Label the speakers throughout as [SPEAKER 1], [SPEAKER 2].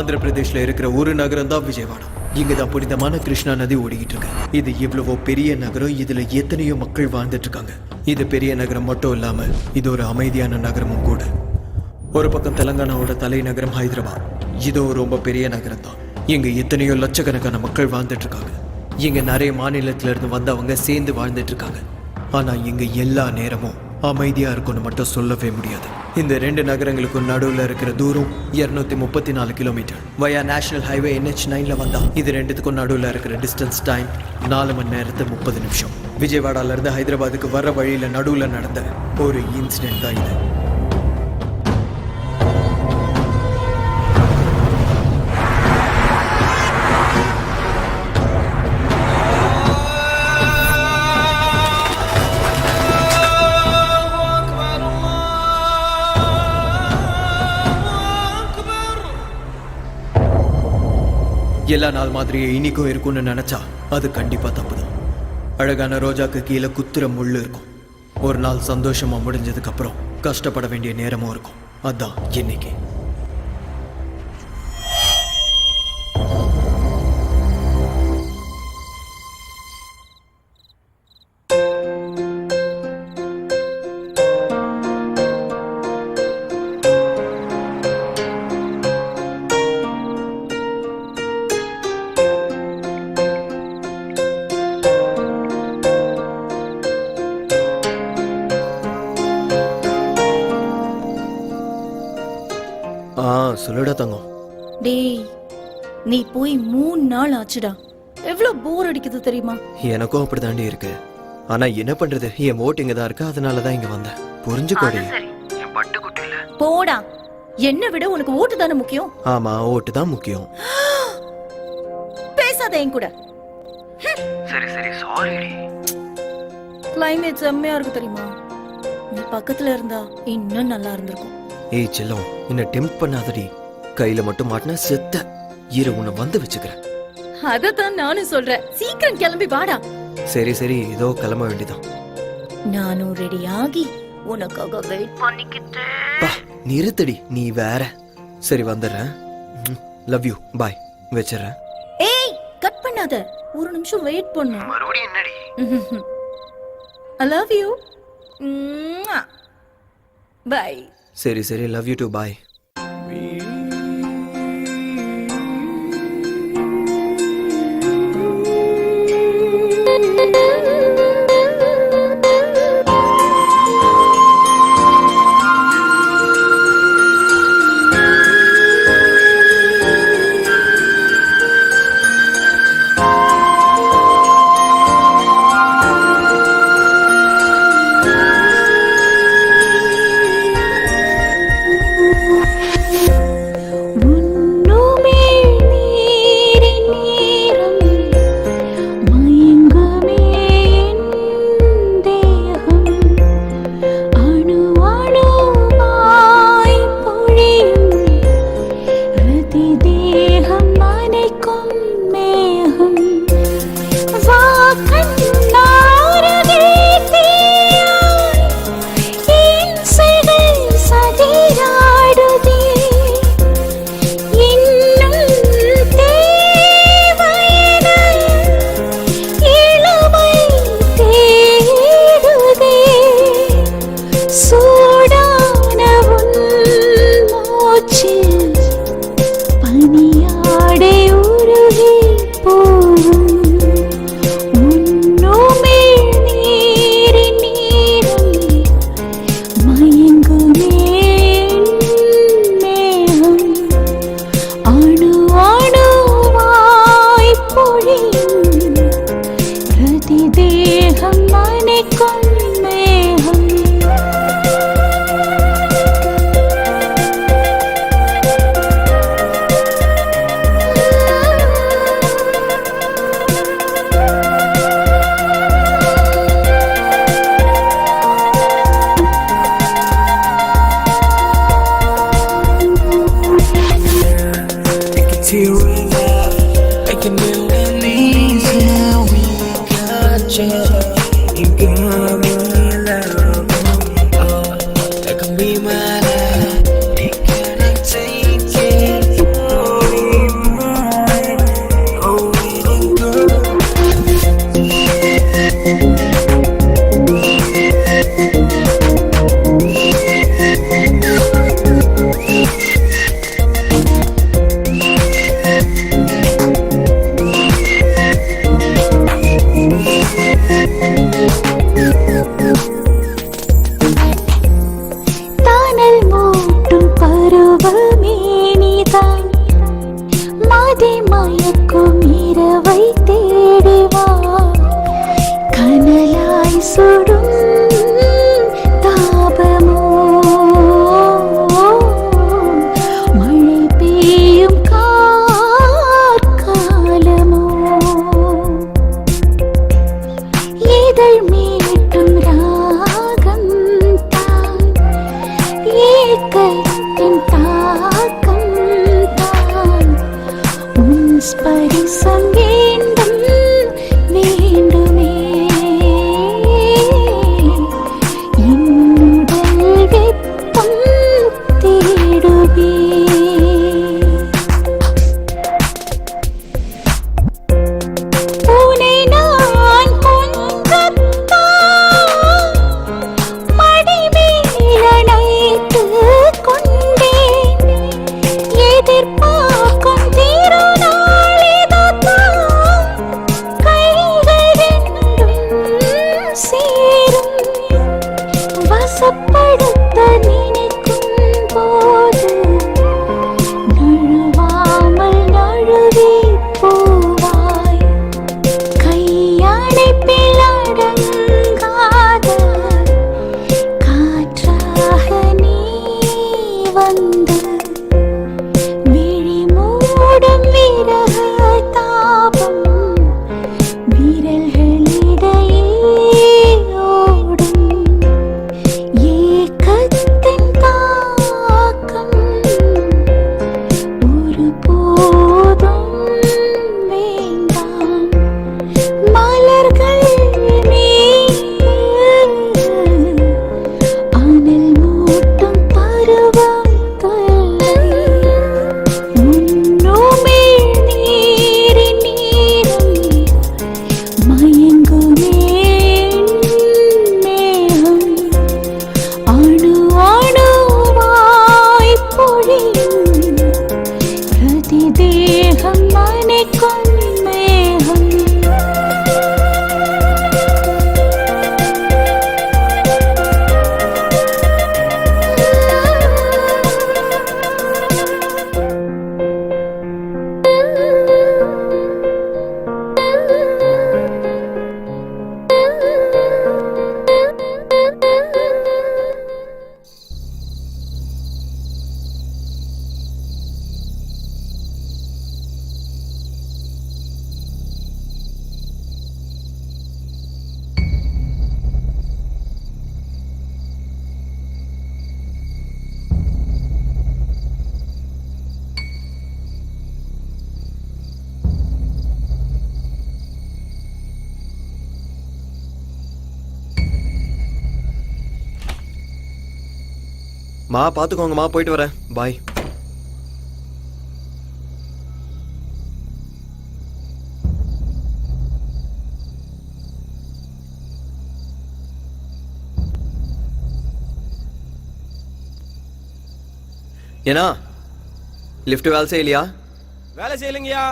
[SPEAKER 1] ஆந்திர பிரதேஷ்ல இருக்கிற ஒரு நகரம் தான் விஜயவாடா. இங்கதான் புனிதமான கிருஷ்ணா நதி ஓடிக்கிட்டு இருக்கு. இது இவ்வளவோ பெரிய நகரம், இதுல எத்தனையோ மக்கள் வாழ்ந்துட்டு இருக்காங்க. இது பெரிய நகரம் மட்டும் இல்லாம இது ஒரு அமைதியான நகரமும் கூட. ஒரு பக்கம் தெலங்கானாவோட தலைநகரம் ஹைதராபாத். இதுவும் ரொம்ப பெரிய நகரம் தான். இங்க எத்தனையோ லட்சக்கணக்கான மக்கள் வாழ்ந்துட்டு இருக்காங்க. இங்க நிறைய மாநிலத்துல இருந்து வந்தவங்க சேர்ந்து வாழ்ந்துட்டு இருக்காங்க. ஆனா இங்க எல்லா நேரமும் அமைதியா இருக்கும்னு மட்டும் சொல்லவே முடியாது. இந்த ரெண்டு நகரங்களுக்கும் நடுவில் இருக்கிற தூரம் 234 கிலோமீட்டர். வயா நேஷனல் ஹைவே NH9ல வந்தா இது ரெண்டுத்துக்கும் நடுவில் இருக்கிற டிஸ்டன்ஸ் டைம் 4 மணி நேரத்து 30 நிமிஷம். விஜயவாடால இருந்து ஹைதராபாத்துக்கு வர்ற வழியில நடுவில் நடந்த ஒரு இன்சிடென்ட் தான் இது. எல்லா நாள் மாதிரியே இன்னைக்கும் இருக்கும்னு நினைச்சா அது கண்டிப்பா தப்புதான். அழகான ரோஜாக்கு கீழே குத்துற முள்ளு இருக்கும். ஒரு நாள் சந்தோஷமா முடிஞ்சதுக்கு அப்புறம் கஷ்டப்பட வேண்டிய நேரமும் இருக்கும். அதான் இன்னைக்கு. சொல்லுடா தங்கம்.
[SPEAKER 2] டேய், நீ போய் 3 நாள் ஆச்சுடா. எவ்வளவு போர் அடிக்குது தெரியுமா?
[SPEAKER 1] எனக்கும் அப்படிதாண்டி இருக்கு. ஆனா என்ன பண்றது, என் ஓட்டு இங்க தான் இருக்கு, அதனாலதான் இங்க வந்தேன். புரிஞ்சுக்கோடி.
[SPEAKER 2] போடா, என்ன விட உனக்கு ஓட்டு தானே முக்கியம்.
[SPEAKER 1] ஆமா, ஓட்டு தான் முக்கியம்.
[SPEAKER 2] பேசாத என் கூட.
[SPEAKER 1] சரி சரி, சாரிடி.
[SPEAKER 2] கிளைமேட் செம்மையா இருக்கு தெரியுமா? நீ பக்கத்துல இருந்தா இன்னும் நல்லா இருந்திருக்கும்.
[SPEAKER 1] ஏய் செல்லம், என்ன டெம்ப்ட் பண்ணாதடி. கையில மட்டும் மாட்டினா செத்த. இரு, உன்னை வந்து வச்சுக்கிறேன்.
[SPEAKER 2] அதத்தான் நானும் சொல்றேன். சீக்கிரம் கிளம்பி வாடா.
[SPEAKER 1] சரி சரி, இதோ கிளம்ப வேண்டியதான்.
[SPEAKER 2] நானும் ரெடி ஆகி உனக்காக வெயிட் பண்ணிக்கிட்டே.
[SPEAKER 1] நிறுத்தடி, நீ வேற. சரி வந்துடுறேன். லவ் யூ, பாய். வச்சிடுறேன்.
[SPEAKER 2] ஏய், கட் பண்ணாத. ஒரு நிமிஷம் வெயிட் பண்ணு.
[SPEAKER 1] மறுபடியும் என்னடி?
[SPEAKER 2] I love you. Bye.
[SPEAKER 1] சரி சரி, love you to, bye.
[SPEAKER 3] That can be my life. It cannot take it. தானல் மூட்டும் பருவமே நீதான் மதி மயக்கும் இரவை தேடிவா கனலாய் சுடும் தாபமோ மழை பெய்யும் காலமோ இதழ் மீட்டும் ராகம் தான் ஏக்கத்தின் தாக்கம் தான் உன் ஸ்பரிசம் வேண்டும் வேண்டுமே என்னுடல் வெப்பம் தேடுவே உனை நான் கொஞ்சத்தான் மடிமேலணைத்துக் கொண்டேன் எதிர்பார்க்கும் திருநாள் இதுதான் கைகள் ரெண்டும் சேரும் வசப்படுத்த நினைக்கும் போது நழுவாமல் நழுவி போவாய் கையணைப்பில் அடங்காத காற்றாக நீ வந்து விழி மூடும் விரக தாபம் விரல்களிடையே ஓடும் ஏக்கத்தின் தாக்கம் ஒருபோதும் வேண்டாம் மலர்கள் மீது அனல் மூட்டும் பருவம் தொல்லை உன்னுமிழ் நீரின் நீரம் மயங்குமே மேகம் அணு அணுவாய் பொழியும் பிரதி தேகம் நனைக்கும் மேகம்
[SPEAKER 1] மா பார்த்துக்கோங்கம்மா, போயிட்டு வரேன். பாய். ஏன்னா லிஃப்ட் வேலை செய்யலையா?
[SPEAKER 4] வேலை செய்யலைங்கய்யா.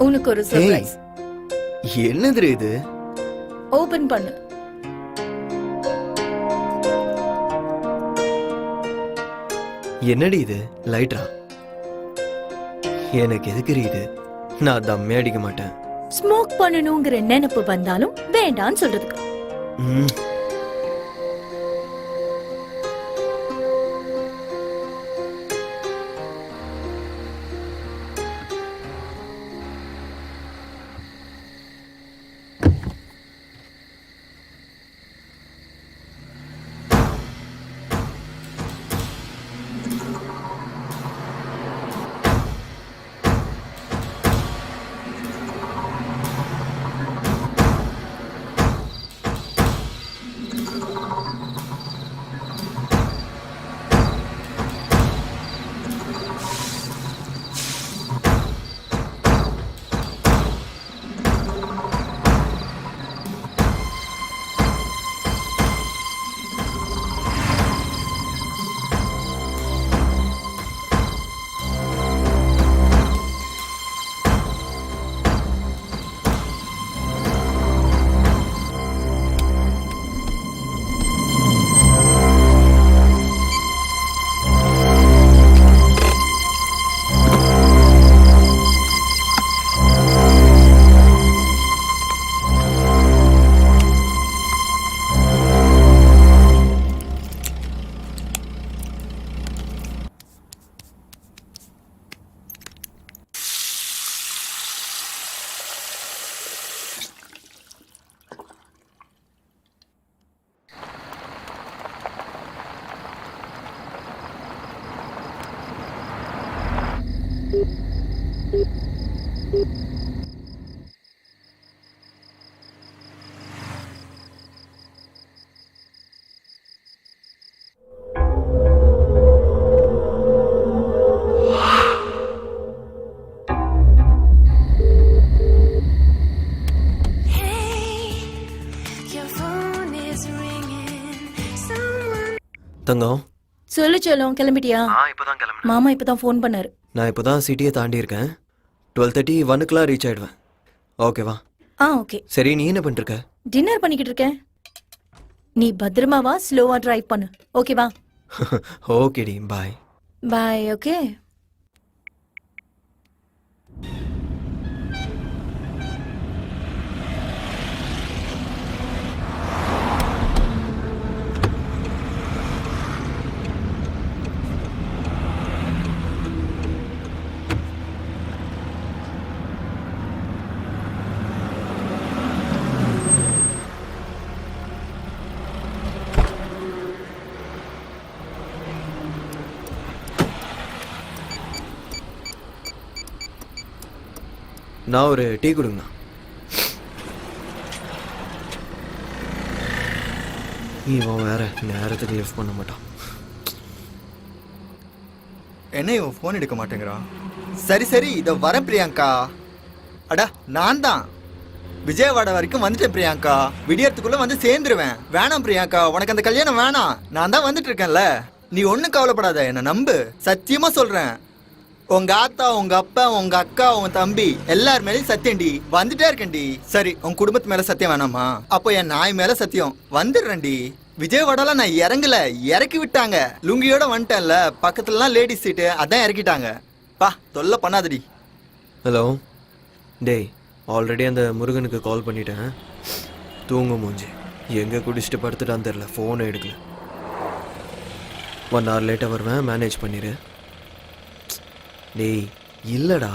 [SPEAKER 2] உனக்கு ஒரு சர்ப்ரைஸ்.
[SPEAKER 1] என்னது இது?
[SPEAKER 2] ஓபன் பண்ணு.
[SPEAKER 1] என்னடி இது? லைட்டரா? எனக்கு எதுக்கு இது? நான் தம்மே அடிக்க மாட்டேன்.
[SPEAKER 2] ஸ்மோக் பண்ணணுங்கிற நினைப்பு வந்தாலும் வேண்டான்னு சொல்றதுக்கு.
[SPEAKER 1] தங்கம்
[SPEAKER 2] சொல்லு செல்லம், கிளம்பிட்டியா?
[SPEAKER 1] இப்போதான் கிளம்புறேன்.
[SPEAKER 2] மாமா இப்பதான் ஃபோன் பண்ணாரு.
[SPEAKER 1] நான் இப்போதான் சிட்டியை தாண்டி இருக்கேன். 12:30 1 ரீச் ஆயிடுவேன். ஓகேவா?
[SPEAKER 2] ஓகே.
[SPEAKER 1] சரி, நீ என்ன பண்ணிருக்க?
[SPEAKER 2] டின்னர் பண்ணிக்கிட்டு இருக்கேன். நீ பத்திரமாவா, ஸ்லோவா டிரைவ் பண்ணு. ஓகேவா?
[SPEAKER 1] ஓகேடி, பாய்.
[SPEAKER 2] பாய். ஓகே.
[SPEAKER 1] நான் ஒரு டீ கொடுங்கண்ணா. இவன் வேற நேரத்துக்கு லிஃப்ட் பண்ண மாட்டான்.
[SPEAKER 4] என்ன இவன் ஃபோன் எடுக்க மாட்டேங்கிறான்? சரி சரி, இதை வரேன் பிரியாங்கா. அடா நான் தான் விஜயவாடா வரைக்கும் வந்துட்டேன் பிரியாங்கா. விடியறதுக்குள்ள வந்து சேர்ந்துருவேன். வேணாம் பிரியாங்கா, உனக்கு அந்த கல்யாணம் வேணாம். நான் தான் வந்துட்டு இருக்கேன்ல, நீ ஒன்றும் கவலைப்படாத, என்ன நம்பு. சத்தியமா சொல்றேன், உங்க ஆத்தா, உங்க அப்பா, உங்க அக்கா, உங்க தம்பி எல்லார் மேலேயும் சத்தியம்டி. வந்துட்டே இருக்கேன்டி. சரி, உங்க குடும்பத்து மேல சத்தியம் வேணாமா? அப்போ என் நாய் மேல சத்தியம். வந்துடுறேன்டி. விஜயவாடால நான் இறங்கல, இறக்கி விட்டாங்க. லுங்கியோட வந்துட்டேன்ல, பக்கத்துலலாம் லேடிஸ் சீட்டு, அதான் இறக்கிட்டாங்க. பா தொல்லை பண்ணாதடி.
[SPEAKER 1] ஹலோ டேய், ஆல்ரெடி அந்த முருகனுக்கு கால் பண்ணிட்டேன். தூங்க மூஞ்சி எங்கே குடிச்சிட்டு படுத்துட்டான்னு தெரில, ஃபோனை எடுக்கல. 1 hour லேட்டாக வருவேன், மேனேஜ் பண்ணிடு. டேய் இல்லைடா,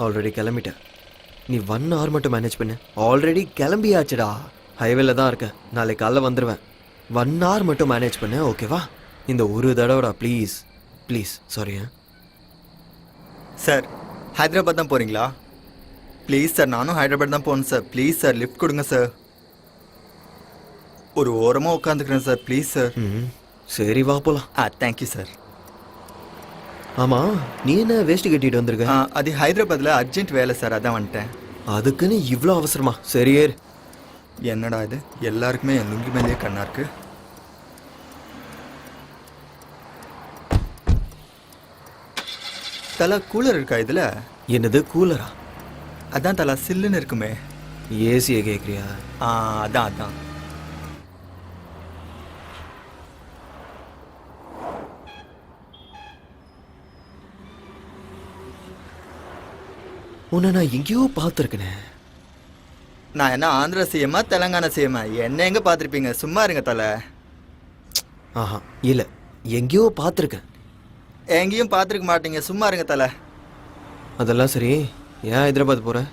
[SPEAKER 1] ஆல்ரெடி கிளம்பிட்டேன். நீ 1 hour மட்டும் மேனேஜ் பண்ணு. ஆல்ரெடி கிளம்பியாச்சுடா, ஹைவேல தான் இருக்கேன். நாளைக்கு காலைல வந்துடுவேன். 1 hour மட்டும் மேனேஜ் பண்ணு, ஓகேவா? இந்த ஒரு தடவைடா please please. Sorry.
[SPEAKER 4] Sir Hyderabad தான் போறீங்களா? ப்ளீஸ் சார், நானும் ஹைதராபாத் தான் போகணும் சார். ப்ளீஸ் சார், லிஃப்ட் கொடுங்க சார். ஒரு ஓரமாக உட்காந்துக்கிறேன் சார், ப்ளீஸ் சார்.
[SPEAKER 1] சரி வா போலாம்.
[SPEAKER 4] Thank you sir.
[SPEAKER 1] ஆமாம், நீ என்ன வேஷ்டி கட்டிட்டு வந்திருக்க?
[SPEAKER 4] அது ஹைதராபாத்தில் அர்ஜென்ட் வேலை சார், அதான் வந்துட்டேன்.
[SPEAKER 1] அதுக்குன்னு இவ்வளோ அவசரமா? சரி ஏறு.
[SPEAKER 4] என்னடா இது, எல்லாருக்குமே என் லுங்கி மேலேயே கண்ணா இருக்கு. தலா கூலர் இருக்கா இதில்?
[SPEAKER 1] என்னது கூலரா?
[SPEAKER 4] அதான் தலா சில்லுன்னு இருக்குமே.
[SPEAKER 1] ஏசியை கேட்குறியா?
[SPEAKER 4] அதான் அதான்.
[SPEAKER 1] உன்னை நான் எங்கேயோ பார்த்துருக்கேனே.
[SPEAKER 4] நான் என்ன ஆந்திரா சிஎம்மா தெலங்கானா சிஎம்மா? என்ன எங்கே பார்த்துருப்பீங்க, சும்மா இருங்க தலை.
[SPEAKER 1] ஆஹா இல்லை, எங்கேயோ பார்த்துருக்கேன்.
[SPEAKER 4] எங்கேயும் பார்த்துருக்க மாட்டீங்க, சும்மா இருங்க தலை.
[SPEAKER 1] அதெல்லாம் சரி, ஏன் ஹைதராபாத் போகிறேன்?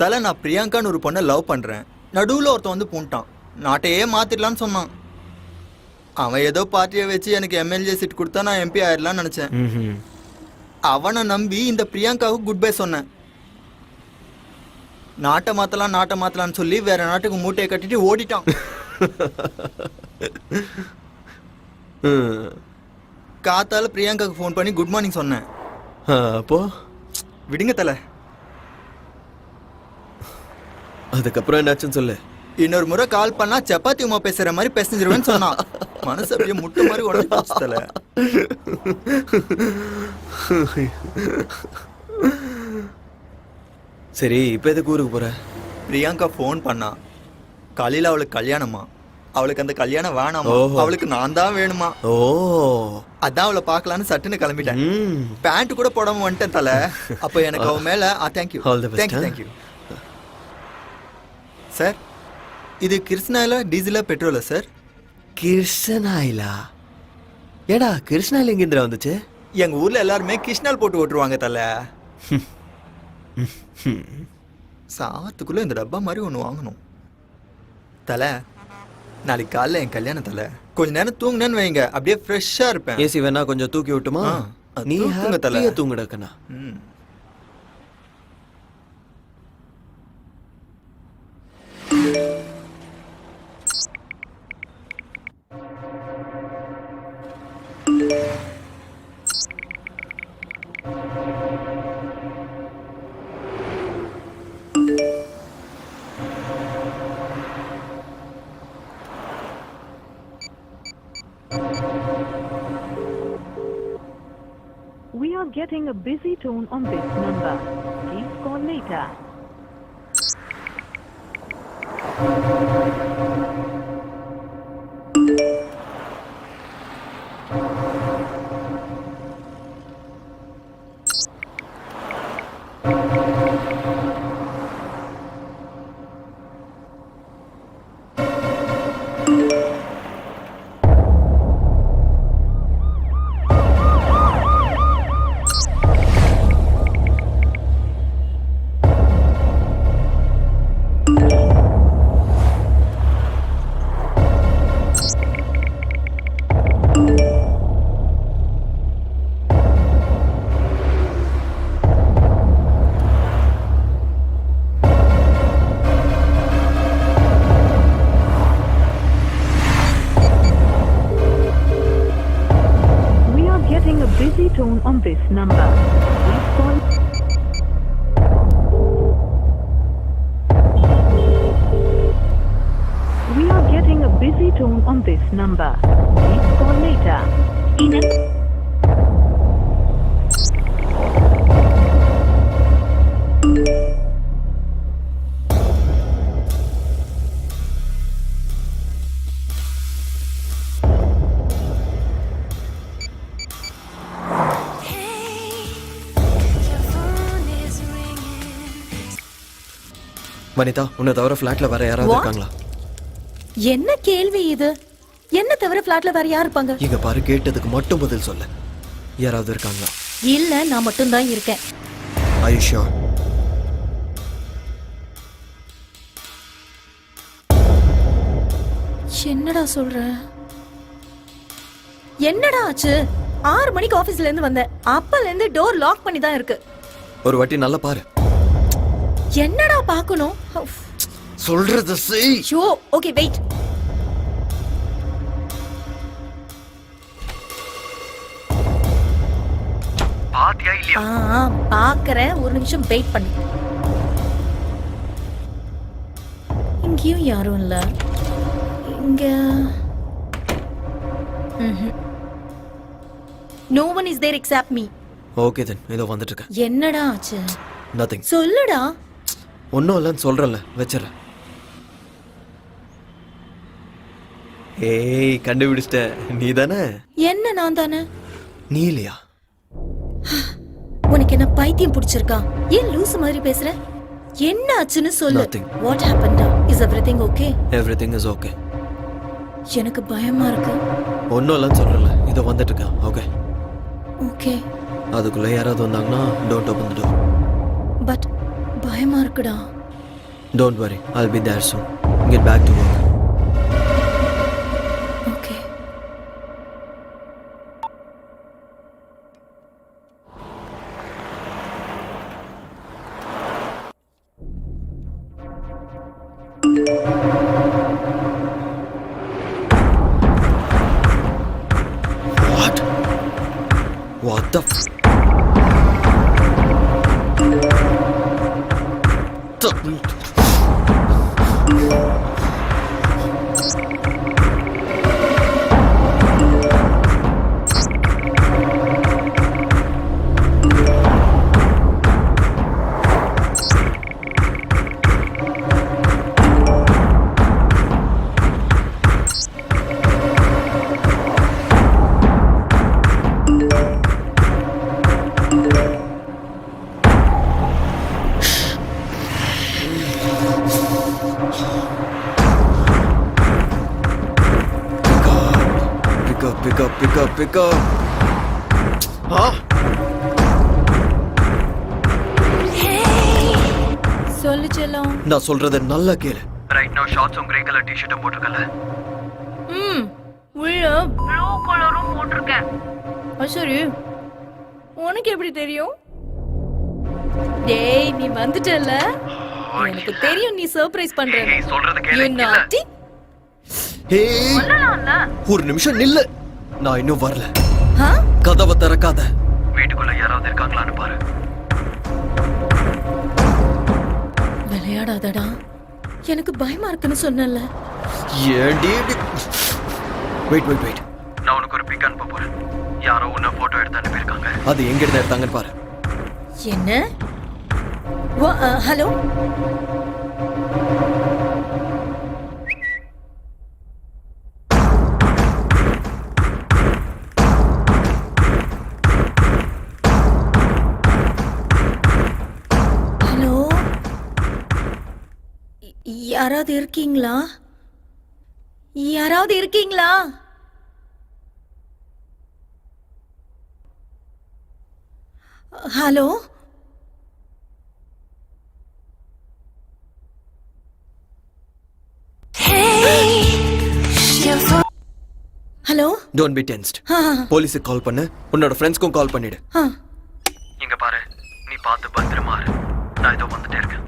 [SPEAKER 4] தலை, நான் பிரியாங்கான்னு ஒரு பொண்ணை லவ் பண்ணுறேன். நடுவில் ஒருத்தன் வந்து பூண்டான், நாட்டையே மாற்றிடலான்னு சொன்னான். அவன் ஏதோ பார்ட்டியை வச்சு எனக்கு எம்எல்ஏ சீட் கொடுத்தா நான் எம்பி ஆயிடலான்னு நினச்சேன். அவனை நம்பி இந்த பிரியாங்காவுக்கு குட் பை சொன்னேன். நாட்டை மாற்றலான்னு சொல்லி வேற நாட்டுக்கு மூட்டையை கட்டிட்டு ஓடிட்டான். காத்தால பிரியாங்காவுக்கு ஃபோன் பண்ணி குட் மார்னிங் சொன்னேன்.
[SPEAKER 1] அப்போ
[SPEAKER 4] விடுங்க தலை.
[SPEAKER 1] அதுக்கப்புறம் என்னாச்சுன்னு சொல்லு.
[SPEAKER 4] இன்னொரு முறை கால் பண்ணா சப்பாத்தி உமா பேசுற மாதிரி பேசிஞ்சிருவேன்னு சொன்னான். மனசு அப்படியே முட்டு மாதிரி உடஞ்சி போச்சு தலை.
[SPEAKER 1] சரி, இப்போ எதுக்கு ஊருக்கு போற?
[SPEAKER 4] பிரியாங்கா ஃபோன் பண்ணா. காலையில் அவளுக்கு கல்யாணமா, அவளுக்கு அந்த கல்யாணம் வேணாமா, அவளுக்கு நான் தான் வேணுமா.
[SPEAKER 1] ஓ,
[SPEAKER 4] அதான் அவளை பார்க்கலான்னு சட்டுன்னு கிளம்பிட்டேன். பேண்ட் கூட போடாம வந்துட்டேன் தலை. அப்போ எனக்கு அவன் மேல தேங்க்யூ தேங்க்யூ. சார், இது கிருஷ்ணாயிலா டீசலா பெட்ரோலா சார்?
[SPEAKER 1] கிருஷ்ணாயிலா? ஏடா கிருஷ்ணாயில் எங்கேந்திரா வந்துச்சு?
[SPEAKER 4] எங்க ஊர்ல எல்லாருமே கிருஷ்ணால் போட்டு ஓட்டுருவாங்க தலை. சாத்துக்குள்ள இந்த டப்பா மாதிரி ஒன்று வாங்கணும் தலை. நாளைக்கு காலைல என் கல்யாணம் தலை. கொஞ்ச நேரம் தூங்கினேன்னு வைங்க, அப்படியே ஃப்ரெஷ்ஷா இருப்பேன்.
[SPEAKER 1] ஏசி வேணா கொஞ்சம் தூக்கி விட்டுமா? நீ
[SPEAKER 4] தூக்குங்க தலை.
[SPEAKER 1] தூங்குடக்கண்ணா.
[SPEAKER 5] are getting a busy tone on this number. Please call later. Busy tone on this number. Please call. We are getting a busy tone on this number. Please call later.
[SPEAKER 1] Vanitha, உன்னை தவிர ஃப்ளாட்ல வேற யாராவது
[SPEAKER 2] What?
[SPEAKER 1] இருக்காங்களா?
[SPEAKER 2] என்ன கேள்வி இது? என்ன தவிர ஃபிளாட்ல வேற யார் இருப்பாங்க?
[SPEAKER 1] இங்க பாரு, கேட்டதுக்கு மட்டும் பதில் சொல்ல. யாராவது இருக்காங்களா?
[SPEAKER 2] இல்ல, நான் மட்டும் தான் இருக்கேன்.
[SPEAKER 1] Are you sure?
[SPEAKER 2] என்னடா சொல்ற? என்னடா ஆச்சு? 6 மணிக்கு ஆபீஸ்ல இருந்து வந்தேன். அப்பல இருந்து டோர் லாக் பண்ணி தான் இருக்கு.
[SPEAKER 1] ஒரு வாட்டி நல்லா பாரு.
[SPEAKER 2] என்னடா பார்க்கணும்?
[SPEAKER 1] சொல்றது செய்.
[SPEAKER 2] Show, okay wait.
[SPEAKER 1] பாத்தியா இல்லையா?
[SPEAKER 2] பாக்குறேன், ஒரு நிமிஷம் வெயிட் பண்ணு. இங்கேயும் யாரும் இல்ல. இங்க no one is there except me.
[SPEAKER 1] Okay then, இதோ வந்துட்டு இருக்கேன்.
[SPEAKER 2] என்னடா ஆச்சு?
[SPEAKER 1] நதிங்.
[SPEAKER 2] சொல்லுடா.
[SPEAKER 1] ஒன்னும் இல்லைன்னு சொல்றேன்ல, வச்சிடறேன். ஏய், கண்டுபிடிச்சிட்ட. நீ தானே?
[SPEAKER 2] என்ன நான் தானே?
[SPEAKER 1] நீ இல்லையா?
[SPEAKER 2] உனக்கு என்ன பைத்தியம் பிடிச்சிருக்கா? ஏன் லூசு மாதிரி பேசுற? என்ன ஆச்சுன்னு சொல்லு.
[SPEAKER 1] Nothing.
[SPEAKER 2] What happened? Is everything okay?
[SPEAKER 1] Everything is okay.
[SPEAKER 2] எனக்கு பயமா இருக்கு.
[SPEAKER 1] ஒன்னும் இல்லைன்னு சொல்றேன்ல, இதோ வந்துட்டு இருக்கேன். ஓகே.
[SPEAKER 2] ஓகே.
[SPEAKER 1] அதுக்குள்ள யாராவது வந்தாங்கன்னா don't open the door.
[SPEAKER 2] But பயமா இருக்குடா.
[SPEAKER 1] Don't worry, I'll be there soon. Get back to work.
[SPEAKER 2] Okay.
[SPEAKER 1] What? What the f... Pick up.
[SPEAKER 2] சொல்லு செல்லம்.
[SPEAKER 1] நான் சொல்றத நல்லா கேளு. Right now ஷார்ட்ஸும் grey colour டி-ஷர்ட்டும் போட்டுக்கல.
[SPEAKER 2] உள்ள ப்ளூ கலரும் போட்டிருக்கேன். சரி, உனக்கு எப்படி தெரியும்? டேய், நீ வந்துட்டல. எனக்கு தெரியும் நீ சர்ப்ரைஸ் பண்ற.
[SPEAKER 1] நீ சொல்றத கேளு.
[SPEAKER 2] You naughty.
[SPEAKER 1] ஏய், ஒரு நிமிஷம் நில்லு. நான் இன்னும் வரல. கதவை திறக்காத. வீட்டுக்குள்ள யாராவது இருக்காங்களான்னு பாரு.
[SPEAKER 2] விளையாடாதடா. எனக்கு பயமா இருக்குன்னு சொன்னல.
[SPEAKER 1] ஏண்டி? வெயிட். நான் உனக்கு ஒரு பிக் அனுப்ப போறேன். யாரோ உன்னை போட்டோ எடுத்து அனுப்பியிருக்காங்க. அது எங்க இருந்து எடுத்தாங்கன்னு பாரு.
[SPEAKER 2] என்ன? ஹலோ, ஹலோ, யாராவது இருக்கீங்களா? யாராவது இருக்கீங்களா? Hello, hello.
[SPEAKER 1] Don't be tensed. போலீஸுக்கு கால் பண்ணு, உன்னோட ஃப்ரெண்ட்ஸ்க்கும் கால் பண்ணிடு. இங்க பாரு, நீ பார்த்து பத்திரமா இரு. நான் இதோ வந்துட்டே இருக்கேன்.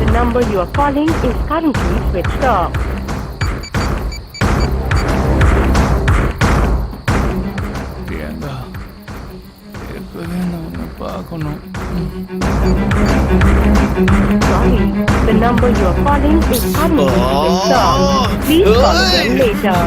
[SPEAKER 5] The number you are calling is currently switched off.
[SPEAKER 6] Priyanka, எப்பவே நான் உன்னை பார்க்கணும்.
[SPEAKER 5] Sorry, the number you are calling is currently switched off. Please call them later.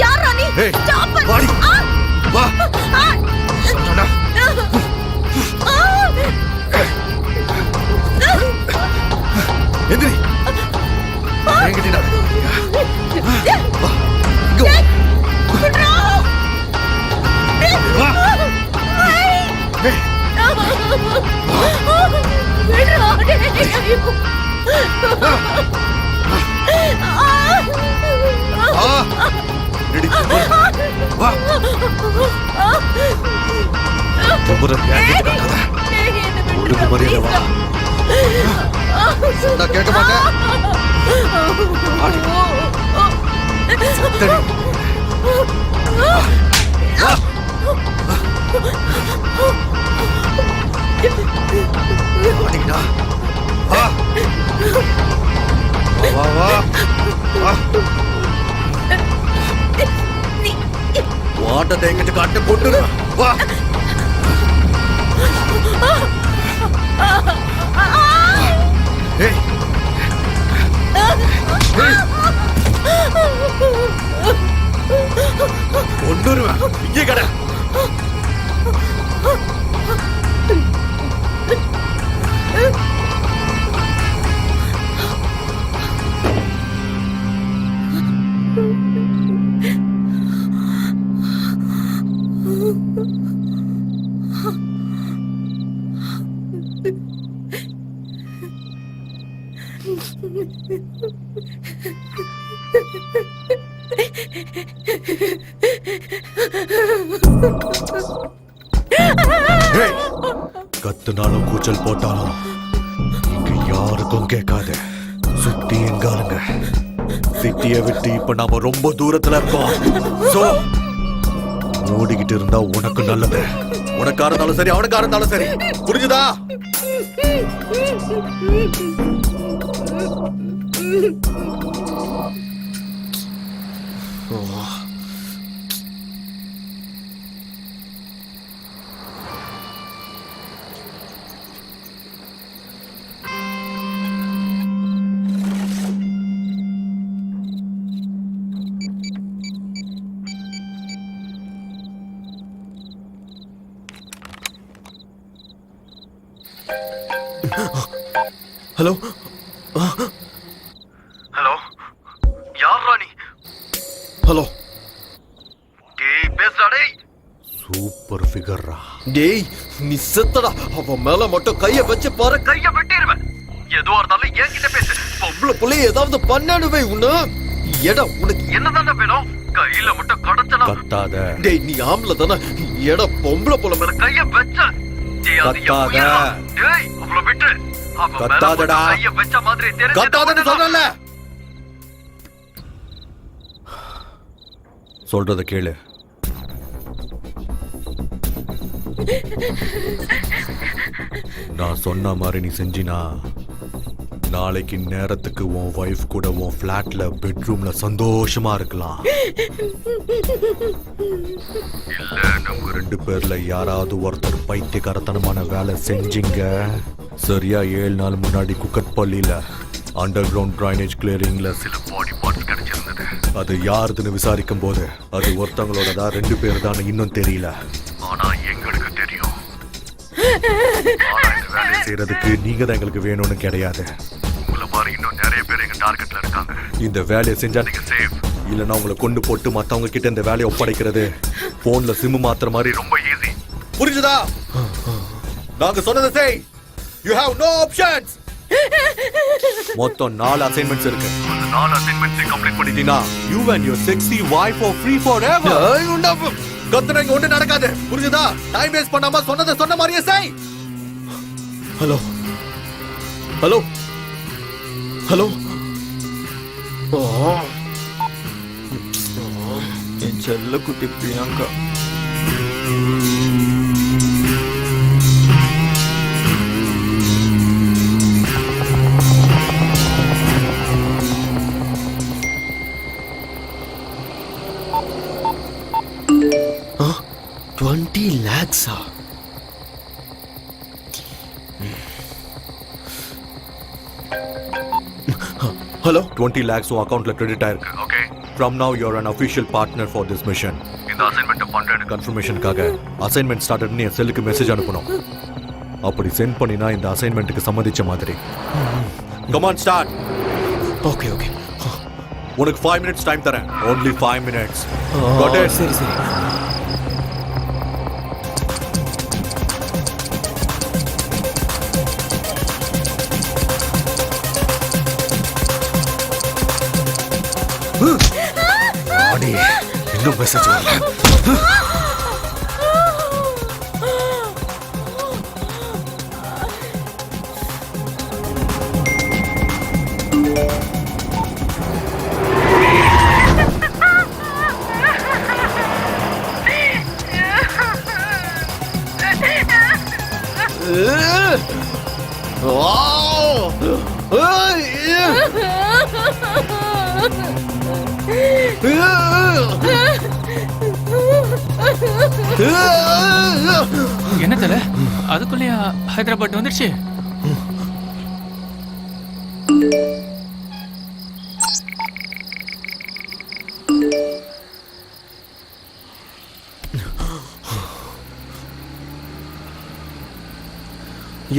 [SPEAKER 2] யாரா நீ?
[SPEAKER 1] Hey,
[SPEAKER 2] Stop it.
[SPEAKER 1] வாடி. வா. சொன்னடா. எந்திரி. என்கிட்ட நட. வா. இங்க வா. வா. Hey. ரெடி. வா. ஒவ்வொரு என்கிட்ட நடாத. ஒழுங்கு மரியாதை வா. சொன்னா கேட்க மாட்டேன். ஆடி. சத்தடி. வா. ஆடிடா. வா. வா வா. வா. வாட்டத்தை எங்கிட்ட காட்டு போட்டுரு. வா. ஏய். ஏய். கொண்டுருவேன். இங்கே கடை. ஏய். கத்துனாலும் கூச்சல் போட்டாலும் இங்க யாருக்கும் கேட்காது. சுத்தி எங்காருங்க. சிட்டியை விட்டு இப்ப நாம ரொம்ப தூரத்துல இருக்கோம். சோ ஓடிக்கிட்டு இருந்தா உனக்கு நல்லது. உனக்கா இருந்தாலும் சரி, அவனுக்கா இருந்தாலும் சரி. புரிஞ்சுதா? ஹலோ. ஹலோ, யார் ராணி? ஹலோ. டேய் பேசுடா டேய். சூப்பர் ஃபிகர்ரா. டேய் நீ செத்தடா. அவன் மேல மட்டும் கைய வச்சு பாரு, கைய வெட்டிடுவேன். எதுவா இருந்தாலும் என்கிட்ட பேசு. பொம்பளை புள்ளை ஏதாவது பண்ணணுவே உன்ன. எடா உனக்கு என்னதானே வேணும்? கையில மட்டும் கடச்சனா கத்தாத. டேய் நீ ஆம்பளை தானே. எடா பொம்பளை புள்ள மேல கைய வச்ச. டேய் அது டேய் அவள விட்டு.
[SPEAKER 7] கத்தாதடா. கத்தாதன்னு சொல்றேன்ல. சொல்றத கேளு. நான் சொன்ன மாதிரி நீ செஞ்சினா நாளைக்கு நேரத்துக்கு உன் வைஃப் கூட உன் ஃபிளாட்ல பெட்ரூம்ல சந்தோஷமா இருக்கலாம். இல்ல நம்ம 2 பேர்ல யாராவது ஒருத்தர் பைத்தியக்காரத்தனமான வேலை செஞ்சீங்க. சரியா 7 நாள் முன்னாடி குக்கட்பள்ளியில அண்டர் கிரவுண்ட் டிரைனேஜ் கிளியரிங்ல சில பாடி பார்ட்ஸ் கிடைச்சிருந்தது. அது யாருதுன்னு விசாரிக்கும் போது அது ஒருத்தவங்களோடதா 2 பேர் தான் இன்னும் தெரியல. ஆனா எங்களுக்கு தெரியும். வேலையை செய்யறதுக்கு நீங்க தான் எங்களுக்கு வேணும்னு கிடையாது. உங்களை மாதிரி இன்னும் நிறைய பேர் எங்க டார்கெட்ல இருக்காங்க. இந்த வேலையை செஞ்சா நீங்க சேஃப். இல்லைன்னா உங்களை கொண்டு போட்டு மத்தவங்க கிட்ட இந்த வேலையை ஒப்படைக்கிறது போன்ல சிம் மாத்துற மாதிரி ரொம்ப ஈஸி. புரிஞ்சுதா? நாங்க சொன்னதை செய். You have no options. மொத்தம் 4 அசைன்மெண்ட்ஸ் இருக்கு. அந்த 4 அசைன்மெண்ட்ஸ் கம்ப்ளீட் பண்ணிட்டீனா you and your sexy wife are free forever. கத்துனா இங்க ஒண்ணு நடக்காது. புரிஞ்சுதா? டைம் வேஸ்ட் பண்ணாம சொன்ன மாதிரியே செய். Hello hello hello.
[SPEAKER 4] என் செல்ல குட்டி பிரியங்கா.
[SPEAKER 1] $20 lakhs.
[SPEAKER 7] Hello? 20 lakhs உன் அக்கவுண்ட்ல கிரெடிட் ஆயிருக்கு. Okay. From now you're an official partner for this mission. இந்த அசைன்மென்ட் பண்றேன் கன்ஃபர்மேஷனுக்காக அசைன்மென்ட் ஸ்டார்டட் நீ செல்லுக்கு மெசேஜ் அனுப்பணும். அப்படி சென்ட் பண்ணினா இந்த அசைன்மென்ட்க்கு சம்மதிச்ச மாதிரி. Come on start.
[SPEAKER 1] Okay okay.
[SPEAKER 7] உனக்கு 5 minutes டைம் தரேன். Only 5 minutes. Got it?
[SPEAKER 1] சரி சரி.
[SPEAKER 7] இன்னும் மெசேஜ் வரல.
[SPEAKER 6] என்ன தல அதுக்குள்ளேயா ஹைதராபாத் வந்துருச்சு?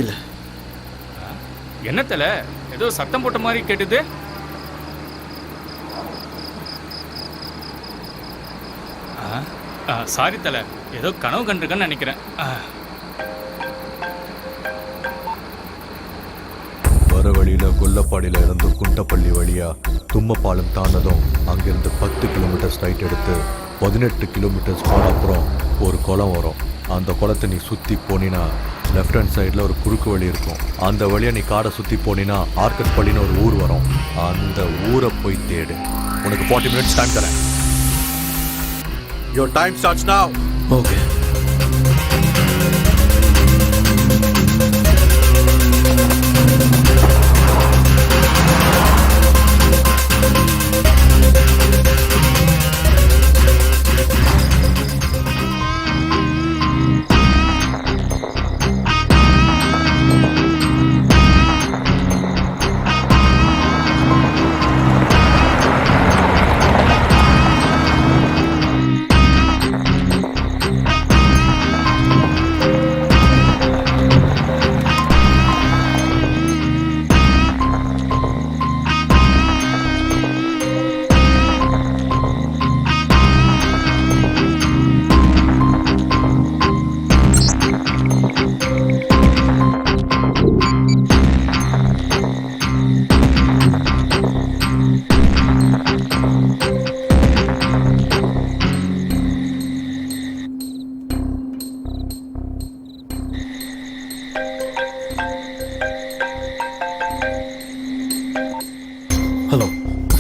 [SPEAKER 1] இல்ல.
[SPEAKER 6] என்ன தல ஏதோ சத்தம் போட்ட மாதிரி கேட்டுது. சாரி தல ஏதோ கனவு கண்டிருக்கேன்னு நினைக்கிறேன்.
[SPEAKER 7] வர வழியில கொல்லப்பாடியில இருந்து குண்டப்பள்ளி வழியா தும்மப்பாலம் தாண்டதும் அங்கிருந்து 10 கிலோமீட்டர் ஸ்ட்ரைட் எடுத்து 18 கிலோமீட்டர்ஸ் போன அப்புறம் ஒரு குளம் வரும். அந்த குளத்தை நீ சுத்தி போனினா லெஃப்ட் ஹேண்ட் சைடில் ஒரு குறுக்கு வழி இருக்கும். அந்த வழியை நீ காடை சுற்றி போனீங்கன்னா ஆர்கட்பள்ளின்னு ஒரு ஊர் வரும். அந்த ஊரை போய் தேடு. உனக்கு 40 minutes டைம் தரேன். Your time starts now.
[SPEAKER 1] Okay.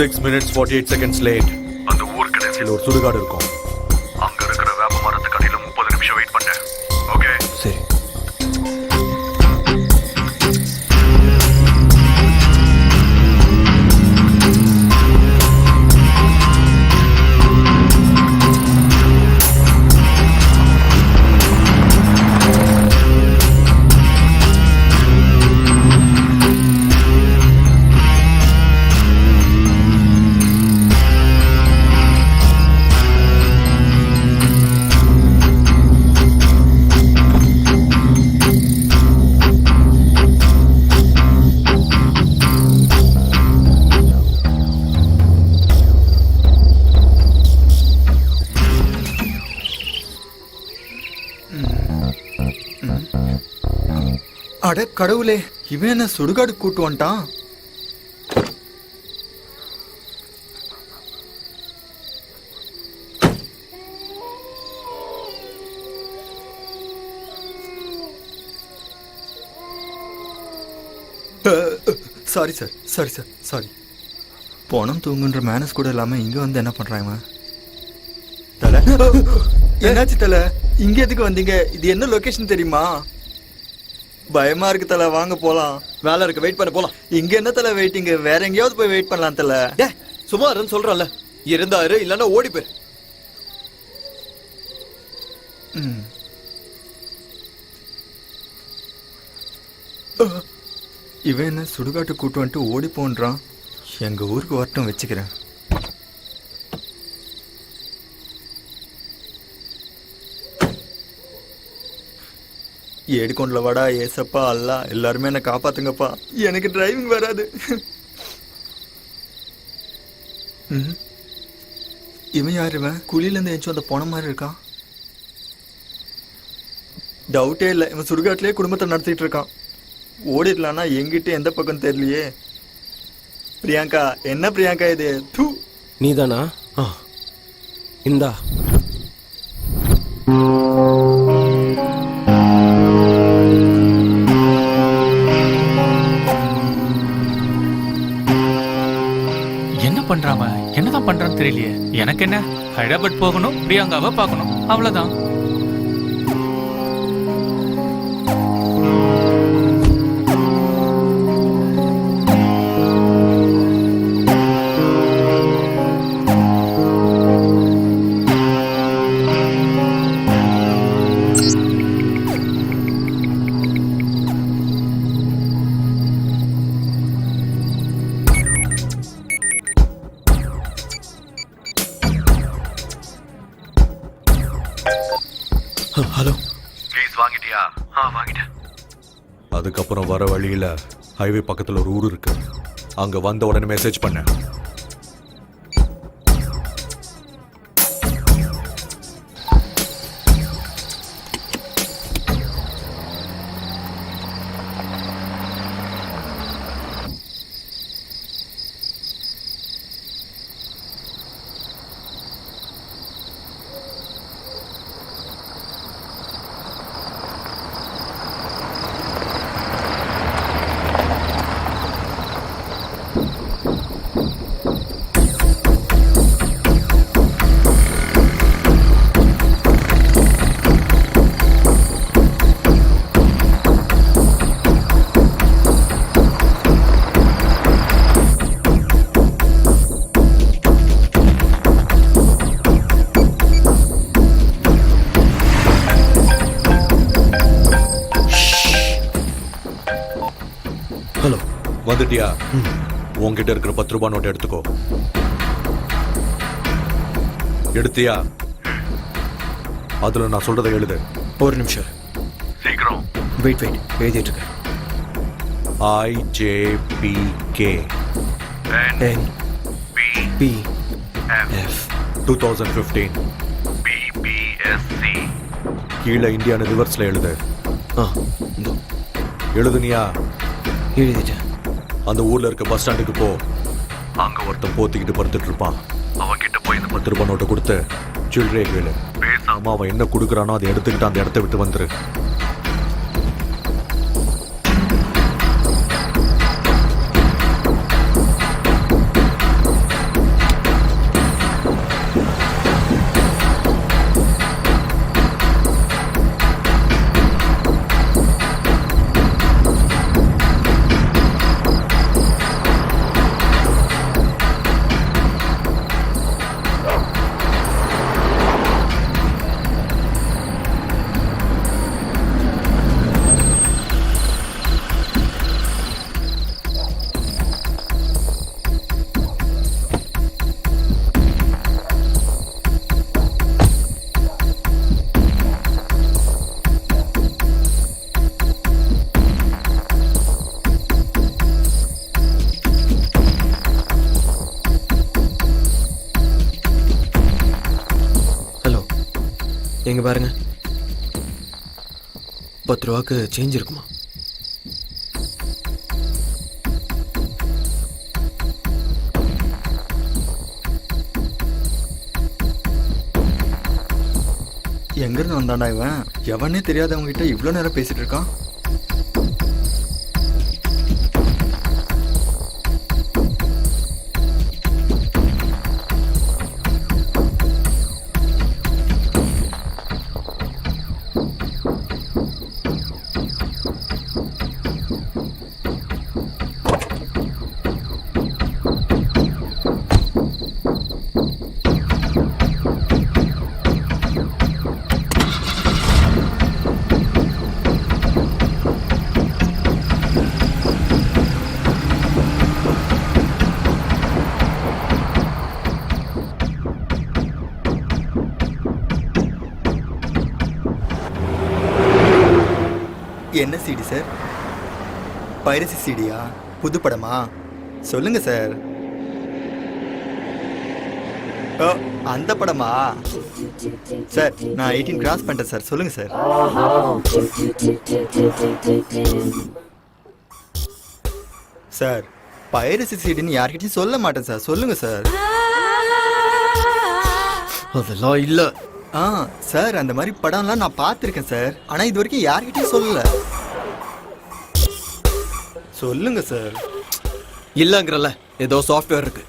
[SPEAKER 7] 6 minutes 48 seconds late. அந்த ஊர் கடைசியில் ஒரு சுடுகாடு இருக்கும். அங்க இருக்கிற வேப்ப மரத்துக்கு அடியில 30 நிமிஷம் வெயிட் பண்ணேன். ஓகே
[SPEAKER 1] சரி.
[SPEAKER 4] அட கடவுளே, இவன் என்ன சுடுகாடு கூட்டு வந்துட்டான்? Sorry sir, sorry sir, sorry. பணம் தூங்குன்ற மேனஸ் கூட இல்லாம இங்க வந்து என்ன பண்றாங்க? தல, என்னாச்சு தல? இங்க எதுக்கு வந்தீங்க? இது என்ன லொகேஷன் தெரியுமா? பயமா இருக்கு தல, வாங்க போலாம்.
[SPEAKER 1] வேலை இருக்கு, வெயிட் பண்ண போலாம்.
[SPEAKER 4] இங்க என்ன தல வெயிட்டிங்? வேற எங்கேயாவது போய் வெயிட் பண்ணலாம் தல.
[SPEAKER 1] டே சும்மா இருன்னு சொல்றல. இருந்தாரு இல்லன்னா ஓடி போயிரு.
[SPEAKER 4] இவன் என்ன சுடுகாட்டு கூட்டு வந்துட்டு ஓடி போன்றான். எங்க ஊருக்கு வரட்டும், வச்சுக்கிறேன். ஏடுகொண்டல வாடா ஏசப்பா அல்லா, எல்லாருமே என்ன காப்பாத்துங்கப்பா. எனக்கு டிரைவிங் வராது. இவன் யாரு? இவன் குழியில இருந்து எஞ்சும் அந்த போன மாதிரி இருக்கான். டவுட்டே இல்லை, இவன் சுடுகாட்டிலே குடும்பத்தை நடத்திட்டு இருக்கான். ஓடிடலான்னா எங்கிட்ட எந்த பக்கம் தெரியலையே. பிரியங்கா, என்ன பிரியங்கா இது? தூ,
[SPEAKER 8] நீதானா? இந்தா.
[SPEAKER 6] என்ன பண்றாம என்னதான் பண்றான்னு தெரியலையே. எனக்கு என்ன, ஹைதராபாத் போகணும், பிரியங்காவை பார்க்கணும், அவ்வளவுதான்.
[SPEAKER 1] ஹலோ,
[SPEAKER 7] ப்ளீஸ் வாங்கிட்டியா? வாங்கிட்டேன். அதுக்கப்புறம் வர வழியில ஹைவே பக்கத்துல ஒரு ஊர் இருக்கு. அங்க வந்த உடனே மெசேஜ் பண்ணேன்.
[SPEAKER 1] ஹலோ,
[SPEAKER 7] வந்துட்டியா? உன்கிட்ட இருக்கிற 10 ரூபாய் நோட்டை எடுத்துக்கோ. எடுத்தியா? அதுல நான் சொல்றதை எழுது.
[SPEAKER 1] ஒரு நிமிஷம்
[SPEAKER 7] சீக்கிரம்.
[SPEAKER 1] வெயிட் எழுதிட்டு இருக்கேன்.
[SPEAKER 7] IJPK
[SPEAKER 1] NPF
[SPEAKER 7] 2015 BBSC. கீழே இந்தியான்னு ரிவர்ஸ்ல எழுது. எழுதுனியா?
[SPEAKER 1] எழுதிட்டேன்.
[SPEAKER 7] அந்த ஊர்ல இருக்க பஸ் ஸ்டாண்டுக்கு போ. அங்க ஒருத்தன் போத்திக்கிட்டு படுத்துட்டு இருப்பான். அவன் கிட்ட போய் இந்த 10 ரூபாய் நோட்டை கொடுத்து சில்லறையை கேளு. பேசாம அவன் என்ன கொடுக்குறானோ அதை எடுத்துக்கிட்டு அந்த இடத்த விட்டு வந்துரு.
[SPEAKER 1] எங்க பாருங்க 10 ரூபாய்க்கு சேஞ்ச் இருக்குமா?
[SPEAKER 4] எங்கிருந்து வந்தாண்டா இவன்? எவனே தெரியாதவங்க கிட்ட இவ்வளோ நேரம் பேசிட்டு இருக்கான். என்ன சிடி சார்? பைரசி சிடியா? புது படமா? சொல்லுங்க சார். ஓ, அந்த படமா? சார் நான் 18 கிராஸ் பண்ணிட்டேன் சார். சொல்லுங்க சார். சார் பைரசி சிடின்னு யார்கிட்டயும் சொல்ல மாட்டேன் சார். சொல்லுங்க சார்.
[SPEAKER 1] அதெல்லாம் இல்ல.
[SPEAKER 4] சார் அந்த மாதிரி படம்லாம் நான் பார்த்துருக்கேன் சார். ஆனா இது வரைக்கும் யார்கிட்டயும் சொல்லல. சொல்லுங்க சார்.
[SPEAKER 1] இல்லங்கறல ஏதோ சாஃப்ட்வேர் இருக்கு.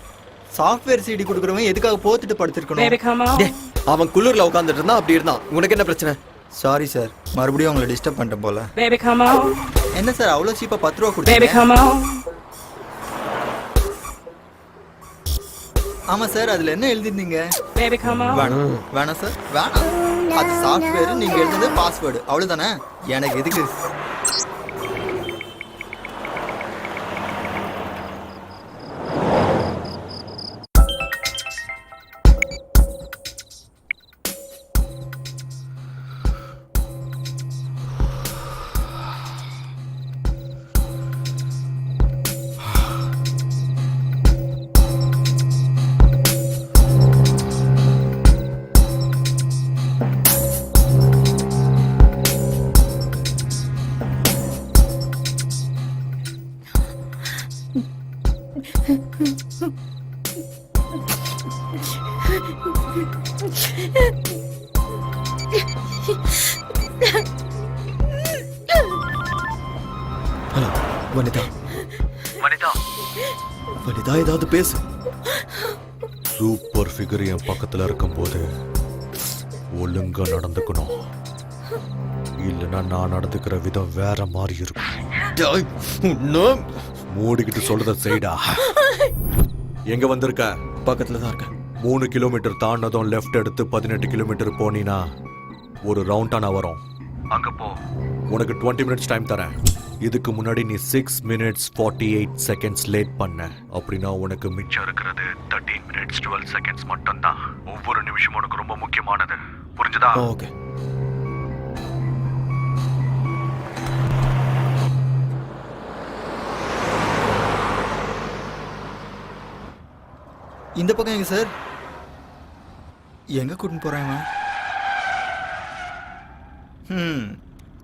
[SPEAKER 4] சாஃப்ட்வேர் சிடி கொடுக்குறவன் எதுக்காக போத்துட்டு படுத்திருக்கணும்?
[SPEAKER 1] டேய், அவன் குளிர்ல உட்கார்ந்துட்டு இருந்தா அப்படி இருந்தான். உனக்கு என்ன பிரச்சனை?
[SPEAKER 4] சாரி சார், மறுபடியும் உங்களை டிஸ்டர்ப் பண்ணிட்டேன் போல.
[SPEAKER 5] Baby, come on.
[SPEAKER 4] என்ன சார் அவ்வளோ சீப்பா 10 ரூபா
[SPEAKER 5] Baby,
[SPEAKER 4] கொடுத்தீங்க?
[SPEAKER 5] come on.
[SPEAKER 4] ஆமா சார், அதுல என்ன எழுதிருந்தீங்க?
[SPEAKER 5] Baby, come on.
[SPEAKER 4] வேணாம் சார், வேணாம். அது சாஃப்ட்வேர், நீங்க எழுதுனது பாஸ்வேர்டு, அவ்வளவுதானே. எனக்கு எதுக்கு?
[SPEAKER 1] ஹலோ வனிதா.
[SPEAKER 6] வனிதா,
[SPEAKER 1] வனிதா ஏதாவது பேசு.
[SPEAKER 7] சூப்பர் ஃபிகர் என் பக்கத்துல இருக்கும்போது ஒழுங்கா நடந்துக்கணும். இல்லைன்னா நான் நடந்துக்கிற விதம் வேற மாதிரி இருக்கும்.
[SPEAKER 1] டேய், உன்னை-
[SPEAKER 7] மூடிக்கிட்டு சொல்றத செய்டா. எங்க வந்திருக்க?
[SPEAKER 1] பக்கத்துல தான் இருக்கேன்.
[SPEAKER 7] 3 கிலோமீட்டர் தாண்டதும் லெஃப்ட் எடுத்து 18 கிலோமீட்டர் போனீனா ஒரு ரவுண்டானா வரும். அங்க போ. உனக்கு 20 மினிட்ஸ் டைம் தரேன். இதுக்கு முன்னாடி நீ 6 minutes 48 seconds லேட் பண்ண அப்படின்னா உனக்கு மிச்சம் இருக்கிறது 13 minutes 12 seconds மட்டும்தான். ஒவ்வொரு நிமிஷமும் உனக்கு ரொம்ப முக்கியமானது. புரிஞ்சுதா?
[SPEAKER 1] ஓகே.
[SPEAKER 4] இந்த பக்கம் எங்க சார்? எங்க கூட்டின்னு போறேன்?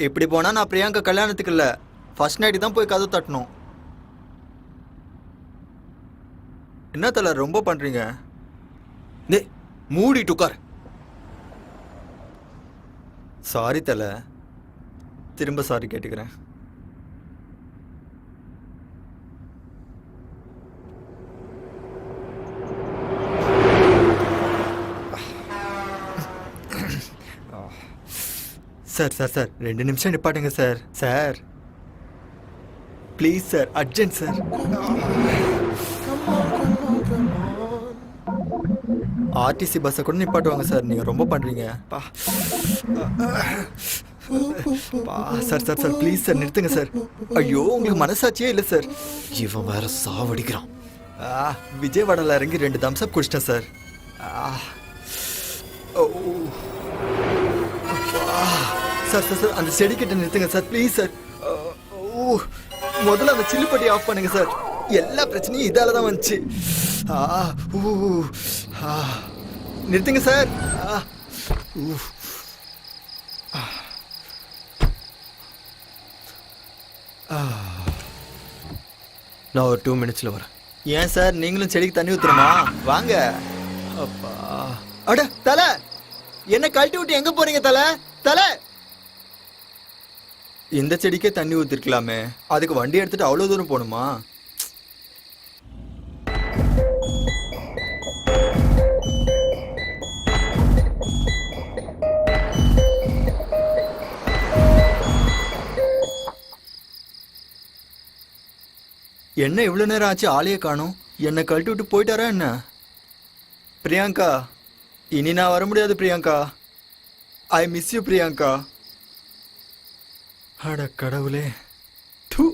[SPEAKER 4] இப்படி போனா நான் பிரியங்கா கல்யாணத்துக்கு இல்ல, ஃபர்ஸ்ட் நைட்டு தான் போய் கதவு தட்டணும். என்ன தல ரொம்ப பண்றீங்க?
[SPEAKER 1] டேய், மூடிட்டு உட்கார்.
[SPEAKER 4] சாரி தல, திரும்ப சாரி கேட்டுக்கிறேன். சார் சார் சார் 2 நிமிஷம் நிப்பாட்டுங்க sir. Sir please sir, urgent sir. RTC பஸ்ஸை கூட நிப்பாட்டுவாங்க சார், நீங்கள் ரொம்ப பண்ணுறீங்க. Sir sir sir please sir நிறுத்துங்க சார். ஐயோ உங்களுக்கு மனசாட்சியே இல்லை சார்.
[SPEAKER 1] இவன் வேற சாவடிக்கிறான்.
[SPEAKER 4] விஜயவாடாவில் இறங்கி 2 தம்ஸ்அப் குடிச்சிட்டேன் சார். சார் சார் சார் அந்த செடி கிட்ட நிறுத்துங்க சார் ப்ளீஸ் சார். முதல்ல அந்த சில்லுப்பட்டி ஆஃப் பண்ணுங்க சார். எல்லா பிரச்சனையும் இதால தான் வந்துச்சு. நிறுத்துங்க சார்.
[SPEAKER 1] நான் ஒரு 2 மினிட்ஸில் வரேன்.
[SPEAKER 4] ஏன் சார் நீங்களும் செடிக்கு தண்ணி ஊத்துறமா? வாங்க.
[SPEAKER 1] அப்பா,
[SPEAKER 4] அட தலை, என்ன கழட்டி விட்டு எங்க போறீங்க தலை? தலை, இந்த செடிக்கே தண்ணி ஊத்திருக்கலாமே, அதுக்கு வண்டி எடுத்துட்டு அவ்வளவு தூரம் போகணுமா? என்ன இவ்வளவு நேரம் ஆச்சு, ஆளையே காணோம். என்னை கழட்டி விட்டு போயிட்டாரா என்ன? பிரியங்கா, இனி நான் வர முடியாது Priyanka. I miss you Priyanka. அட கடவுளே, தூ,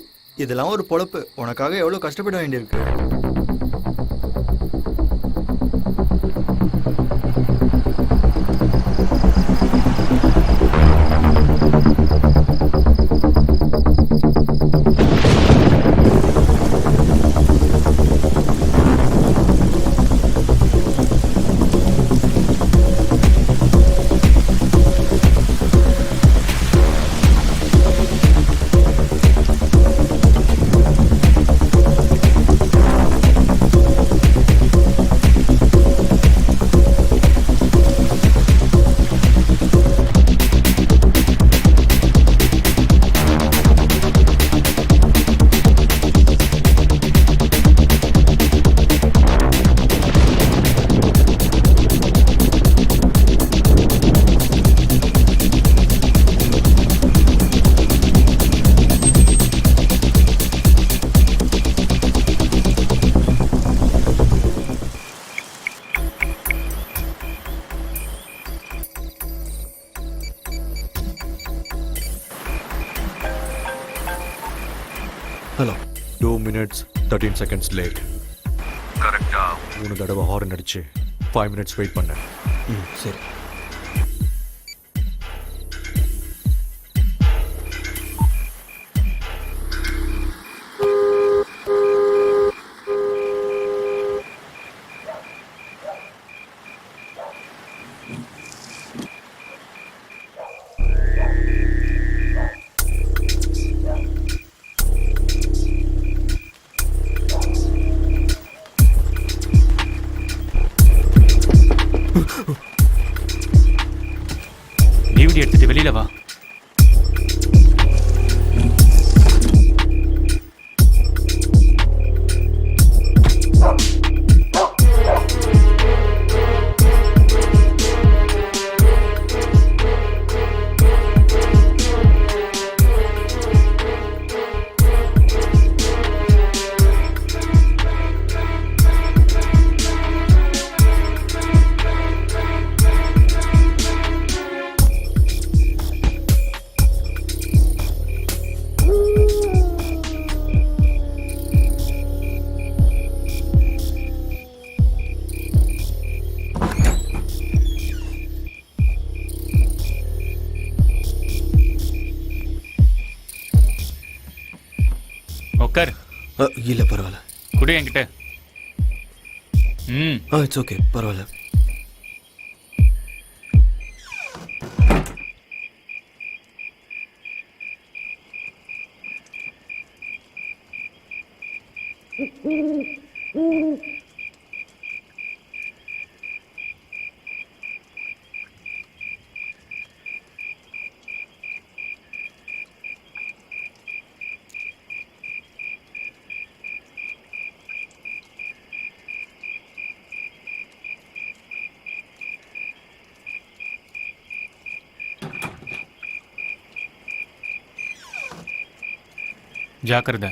[SPEAKER 4] இதெல்லாம் ஒரு பொழப்பு. உனக்காக எவ்வளவு கஷ்டப்பட வேண்டியிருக்கு.
[SPEAKER 1] ஹலோ.
[SPEAKER 7] 2 minutes 13 seconds late. கரெக்டா 3 தடவை ஹார்ன் அடிச்சு 5 minutes வெயிட் பண்ணேன்.
[SPEAKER 1] சரி.
[SPEAKER 6] டிவிடி எடுத்துட்டு வெளியில வா. உட்கார்.
[SPEAKER 1] இல்லை பரவாயில்ல.
[SPEAKER 6] குடு என்கிட்ட.
[SPEAKER 1] இட்ஸ் ஓகே, பரவாயில்ல.
[SPEAKER 6] ஜாக்கிரதை.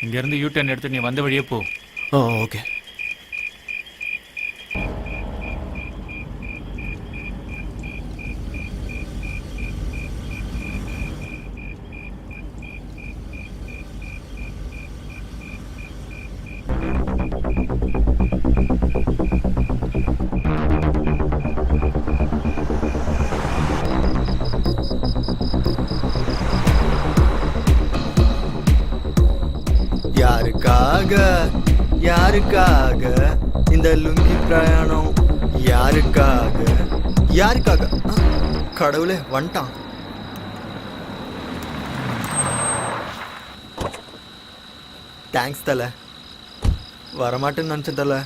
[SPEAKER 6] இங்கேருந்து யூ டர்ன் எடுத்து நீ வந்த வழியே போ.
[SPEAKER 1] ஓகே.
[SPEAKER 4] யாருக்காக இந்த லுங்கி பிரயாணம்? யாருக்காக யாருக்காக? கடவுளே வந்துட்டான். தேங்க்ஸ் தல. வரமாட்டேன்னு நினச்சேன் தல.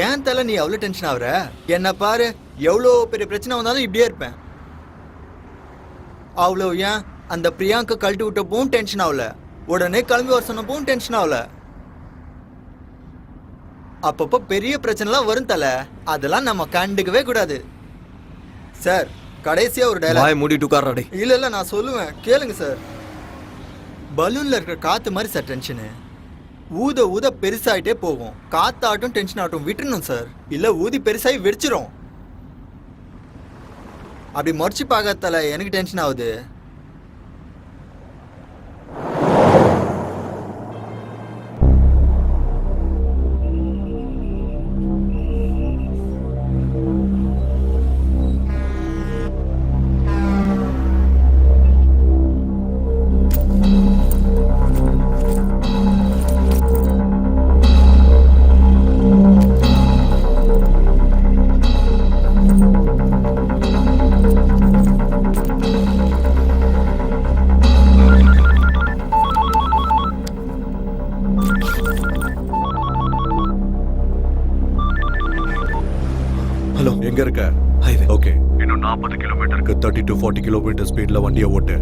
[SPEAKER 4] ஏன் தல நீ அவ்வளோ டென்ஷன் ஆகுற? என்ன பாரு, எவ்வளோ பெரிய பிரச்சனை வந்தாலும் இப்படியே இருப்பேன். அவ்வளோ ஏன் அந்த பிரியாங்க கழட்டி விட்டப்பவும் டென்ஷன் ஆகல, உடனே கிளம்பி வர சொன்னப்பவும் டென்ஷன் ஆகல. அப்பப்போ பெரிய பிரச்சனைலாம் வரும் தல, அதெல்லாம் நம்ம கண்டுக்கவே கூடாது. சார் கடைசியா ஒரு டைலாக்.
[SPEAKER 1] வாய் மூடிட்டு உட்கார்றாடே.
[SPEAKER 4] இல்ல இல்ல நான் சொல்லுவேன், கேளுங்க சார். பலூன்ல இருக்கிற காத்து மாதிரி சார் டென்ஷனு. ஊத ஊத பெருசாயிட்டே போகும். காத்தாட்டும் டென்ஷன் ஆகட்டும் விட்டுறணும் சார், இல்ல ஊதி பெருசாகி வெடிச்சிரும். அப்படி மறைச்சு பார்க்கறதால எனக்கு டென்ஷன் ஆகுது.
[SPEAKER 1] ஹலோ,
[SPEAKER 7] எங்க இருக்க?
[SPEAKER 1] ஹைவே.
[SPEAKER 7] ஓகே, இன்னும் 40 கிலோமீட்டருக்கு 30 to 40 கிலோமீட்டர் ஸ்பீட்ல வண்டியை ஓட்டு.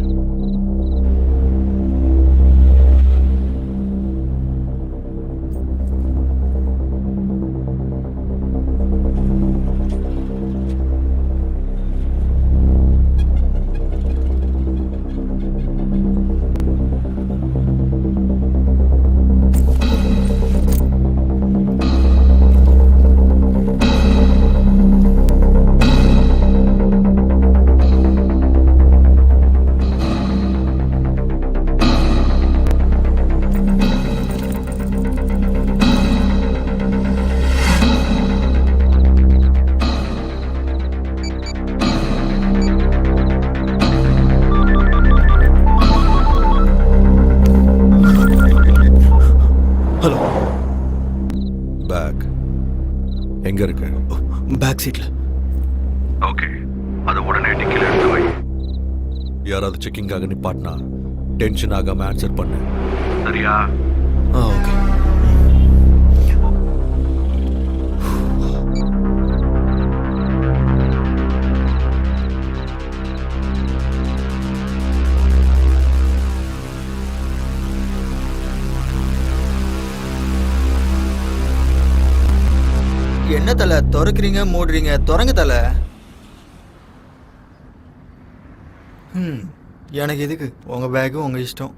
[SPEAKER 1] ஹலோ,
[SPEAKER 7] பேக் எங்க இருக்கு?
[SPEAKER 1] பேக் சீட்ல.
[SPEAKER 7] ஓகே, அதை உடனே டிக்கில எடுத்து வை. யாராவது செக்கிங்காக நிப்பாட்டினா டென்ஷன் ஆகாம ஆன்சர் பண்ணு, சரியா?
[SPEAKER 1] ஓகே.
[SPEAKER 4] என்ன தல திறக்கிறீங்க மூடுறீங்க? திறங்க தல. எனக்கு எதுக்கு உங்க பேக்கு, உங்க இஷ்டம்.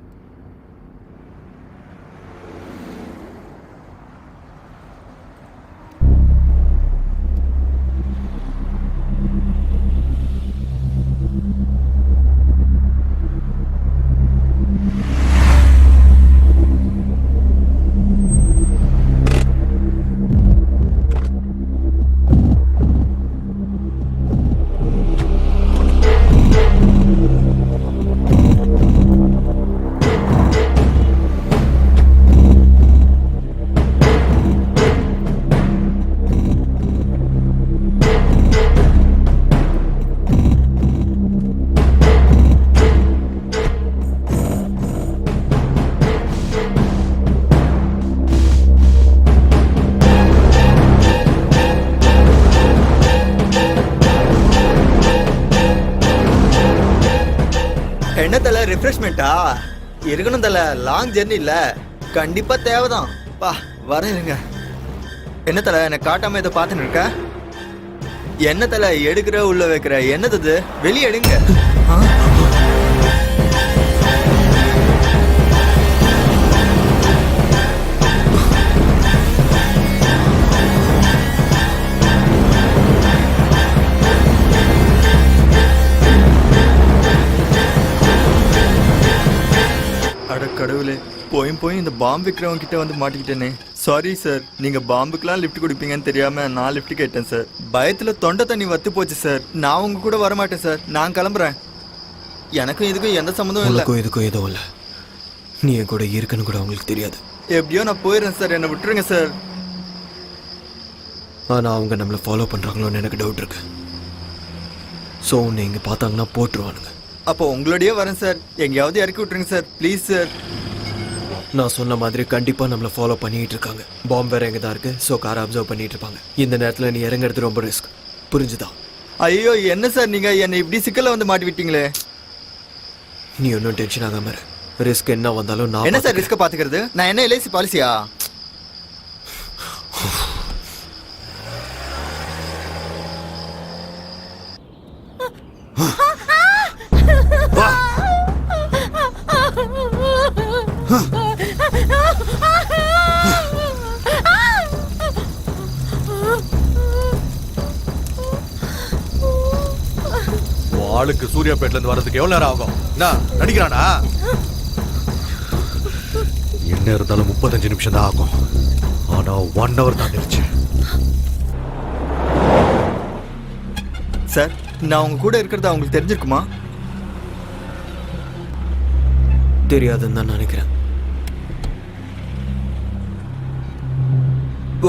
[SPEAKER 4] என்ன தல ரிஃப்ரெஷ்மெண்ட்டா? இருக்கணும் தல, லாங் ஜெர்னி இல்ல, கண்டிப்பா தேவைதான். பா வர இருங்க. என்ன தல என்னை காட்டாம இதை பார்த்துன்னு இருக்க? என்ன தல எடுக்கிற உள்ள வைக்கிற? என்னது வெளியே எடுங்க. அட கடவுளே, போய் இந்த பாம்பு விற்கிறவங்க கிட்ட வந்து மாட்டிக்கிட்டேனே. சாரி சார், நீங்க பாம்புக்கெல்லாம் லிஃப்ட் கொடுப்பீங்கன்னு தெரியாம நான் லிஃப்ட் கேட்டேன் சார். பயத்துல தொண்டை தண்ணி வத்து போச்சு சார். நான் உங்க கூட வரமாட்டேன் சார், நான் கிளம்புறேன். எனக்கும் இதுக்கும் எந்த சம்மந்தமும் இல்லை.
[SPEAKER 1] உனக்கும் இதுக்கும் எதுவும் இல்லை. நீ என் கூட இருக்குன்னு கூட அவங்களுக்கு தெரியாது.
[SPEAKER 4] எப்படியோ நான் போயிடுறேன் சார், என்னை விட்டுருங்க சார்.
[SPEAKER 1] ஆனால் அவங்க நம்மளை ஃபாலோ பண்ணுறாங்களோன்னு எனக்கு டவுட் இருக்கு. ஸோ உன்னை இங்கே பார்த்தாங்கன்னா போட்டுருவானுங்க.
[SPEAKER 4] அப்போ உங்களோடய வரேன் சார், எங்கேயாவது இறக்கி விட்டுருங்க சார் ப்ளீஸ் சார்.
[SPEAKER 1] நான் சொன்ன மாதிரி கண்டிப்பாக நம்மளை ஃபாலோ பண்ணிட்டு இருக்காங்க. பாம்பு வேற எங்கே தான் இருக்கு. ஸோ காரை அப்சர்வ் பண்ணிட்டு இருப்பாங்க. இந்த நேரத்தில் நீ இறங்குறது ரொம்ப ரிஸ்க், புரிஞ்சுதா?
[SPEAKER 4] ஐயோ என்ன சார் நீங்க என்னை இப்படி சிக்கல வந்து மாட்டி விட்டீங்களே.
[SPEAKER 1] நீ ஒன்றும் டென்ஷன் ஆகாம இரு. ரிஸ்க் என்ன வந்தாலும் நான்
[SPEAKER 4] என்ன சார் ரிஸ்க பாத்துக்கிறது? நான் என்ன எல்ஐசி பாலிசியா?
[SPEAKER 7] ஆளுக்கு சூர்யாபேட்ல இருந்து வரதுக்கு எவ்வளவு நேரம் ஆகும்? என்ன நடிக்கிறானா? என்ன இருந்தாலும் 35 நிமிஷம் தான் ஆகும். ஆனா 1 hour தாண்டிருச்சு.
[SPEAKER 4] சார் நான் உங்க கூட இருக்கிறது அவங்களுக்கு தெரிஞ்சிருக்குமா?
[SPEAKER 1] தெரியாதுன்னு தான் நினைக்கிறேன்.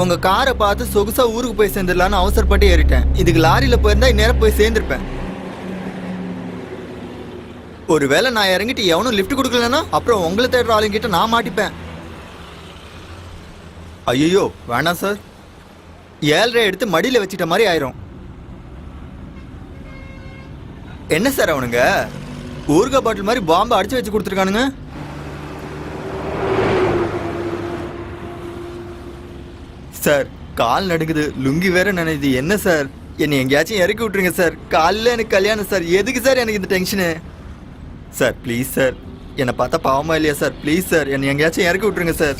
[SPEAKER 4] உங்க காரை பார்த்து சொகுசா ஊருக்கு போய் சேர்ந்துடலான்னு அவசரப்பட்டு ஏறிட்டேன். இதுக்கு லாரியில போயிருந்தா இந்நேரம் போய் சேர்ந்திருப்பேன். ஒருவேளை நான் இறங்கிட்டு எவனும் லிஃப்ட் கொடுக்கலன்னா அப்புறம் உங்களை தேடுற ஆளுங்கிட்ட நான் மாட்டிப்பேன். ஐயோ வேணாம் சார், 7.5 எடுத்து மடியில வச்சிட்ட மாதிரி ஆயிரும். என்ன சார் அவனுங்க ஊர்கா பாட்டில் மாதிரி பாம்பை அடிச்சு வச்சு கொடுத்துருக்கானுங்க. சார் கால் நடுங்குது, லுங்கி வேற நினைது. என்ன சார் என்னை எங்கேயாச்சும் இறக்கி விட்டுருங்க சார். காலையில் எனக்கு கல்யாணம் சார், எதுக்கு சார் எனக்கு இந்த டென்ஷனு? சார் ப்ளீஸ் சார், என்னை பார்த்தா பாவமா இல்லையா சார்? ப்ளீஸ் சார் என்னை எங்கேயாச்சும் இறக்கி விட்டுருங்க சார்.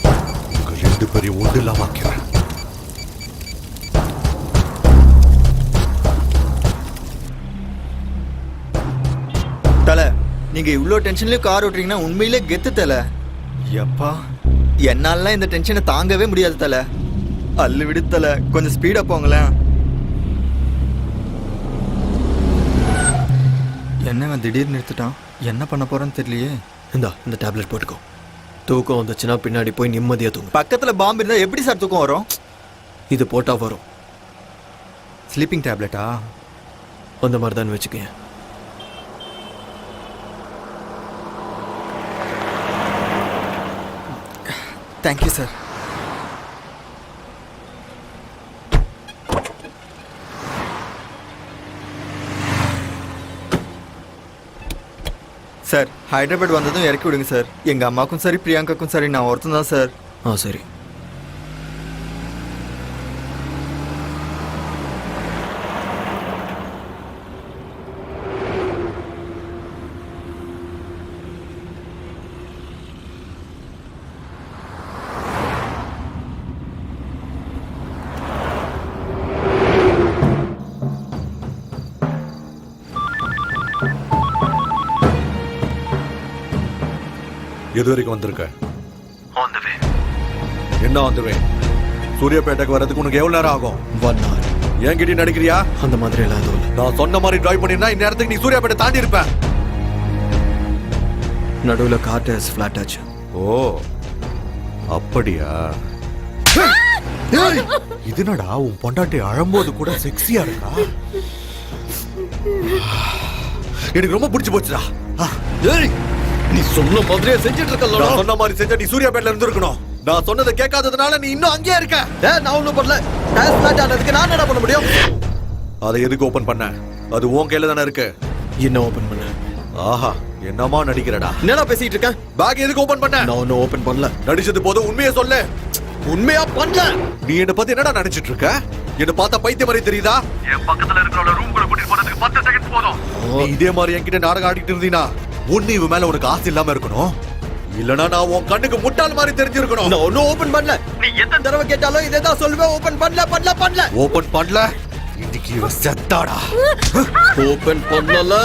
[SPEAKER 7] உங்க 2 பேரையும் ஒன்று இல்லாம ஆக்கிறேன்.
[SPEAKER 4] தலை நீங்க இவ்வளோ டென்ஷன்லயும் கார் ஓட்டுறீங்கன்னா உண்மையிலே கெத்து தலை. எப்பா என்னாலலாம் இந்த டென்ஷனை தாங்கவே முடியாது தலை. அல்லு விடு தலை, கொஞ்சம் ஸ்பீடா போங்களேன். என்னங்க திடீர்னு நிறுத்திட்டான், என்ன பண்ண போறேன்னு தெரியலையே.
[SPEAKER 1] இந்த டேப்லெட் போட்டுக்கோ. தூக்கம் வந்துச்சுன்னா பின்னாடி போய் நிம்மதியாக தூங்கும்.
[SPEAKER 4] பக்கத்துல பாம்பு இருந்தா எப்படி சார் தூக்கம் வரும்?
[SPEAKER 1] இது போட்டா வரும்.
[SPEAKER 4] ஸ்லீப்பிங் டேப்லெட்டா?
[SPEAKER 1] அந்த மாதிரி தான் வச்சுக்கேன்.
[SPEAKER 4] Thank you sir. சார் ஹைதராபாத் வந்ததும் இறக்கி விடுங்க சார். எங்க அம்மாக்கும் சரி பிரியாங்காக்கும் சரி நான் ஒருத்தன் தான் சார்.
[SPEAKER 1] சரி.
[SPEAKER 7] எது வரைக்கும் வந்திருக்க? என்ன வந்துவேன்? சூர்யாபேட்டைக்கு வரதுக்கு உனக்கு எவ்வளவு நேரம் ஆகும்?
[SPEAKER 1] 1 hour.
[SPEAKER 7] என்கிட்ட நடிக்கிறியா?
[SPEAKER 1] அந்த மாதிரி எல்லாம் எதுவும் இல்லை.
[SPEAKER 7] நான் சொன்ன மாதிரி டிரைவ் பண்ணிருந்தா இந்த நேரத்துக்கு நீ சூர்யாபேட்டை தாண்டி இருப்ப.
[SPEAKER 1] நடுவில் கார் டயர்ஸ் ஃபிளாட் ஆச்சு.
[SPEAKER 7] ஓ அப்படியா? இதுனடா உன் பொண்டாட்டி அழும்போது கூட செக்ஸியா இருக்கா? எனக்கு ரொம்ப பிடிச்சு போச்சுடா.
[SPEAKER 1] நீ சொன்ன மாதிரியே செஞ்சுட்டு இருக்கல.
[SPEAKER 7] நான் சொன்ன மாதிரி செஞ்சா நீ சூர்யாபேட்ல இருந்து இருக்கணும். நான் சொன்னதை கேட்காததுனால நீ இன்னும் அங்கேயே இருக்க.
[SPEAKER 1] நான் ஒன்றும் பண்ணல. டயர்ஸ் ஃபிளாட் ஆனதுக்கு நான் என்ன பண்ண முடியும்?
[SPEAKER 7] அதை எதுக்கு ஓபன் பண்ண? அது உன் கையில தானே இருக்கு.
[SPEAKER 1] என்ன ஓபன் பண்ண?
[SPEAKER 7] ஆஹா என்னமா நடிக்கிறடா?
[SPEAKER 1] என்னடா பேசிட்டு இருக்க?
[SPEAKER 7] பேக் எதுக்கு ஓபன் பண்ண?
[SPEAKER 1] நான் ஒன்றும் ஓபன் பண்ணல.
[SPEAKER 7] நடிச்சது போதும், உண்மையை சொல்லு.
[SPEAKER 1] உண்மையா பண்ணல.
[SPEAKER 7] நீ என்ன பத்தி என்னடா நினைச்சிட்டு இருக்க? என்ன பார்த்தா பைத்திய மாதிரி தெரியுதா? என் பக்கத்துல இருக்கிறவள ரூம்குள்ள கூட்டிட்டு போறதுக்கு 10 செகண்ட்ஸ் போதும். நீ இதே மாதிரி என்கிட்ட நாடகம் ஆடிட்டு இருந்தீனா ஒண்ணு இவ மேல உனக்கு ஆசை இல்லாம இருக்கணும், இல்லனா நான் உன் கண்ணுக்கு முட்டாள் மாதிரி தெரிஞ்சிருக்கணும்.
[SPEAKER 1] நான் ஒன்றும் ஓபன் பண்ணல. நீ எத்தனை தடவை கேட்டாலும் இதே தான் சொல்லுவேன். ஓபன் பண்ணல.
[SPEAKER 7] ஓபன் பண்ணல. இன்னைக்கு இவ செத்தாடா.
[SPEAKER 1] ஓபன் பண்ணல.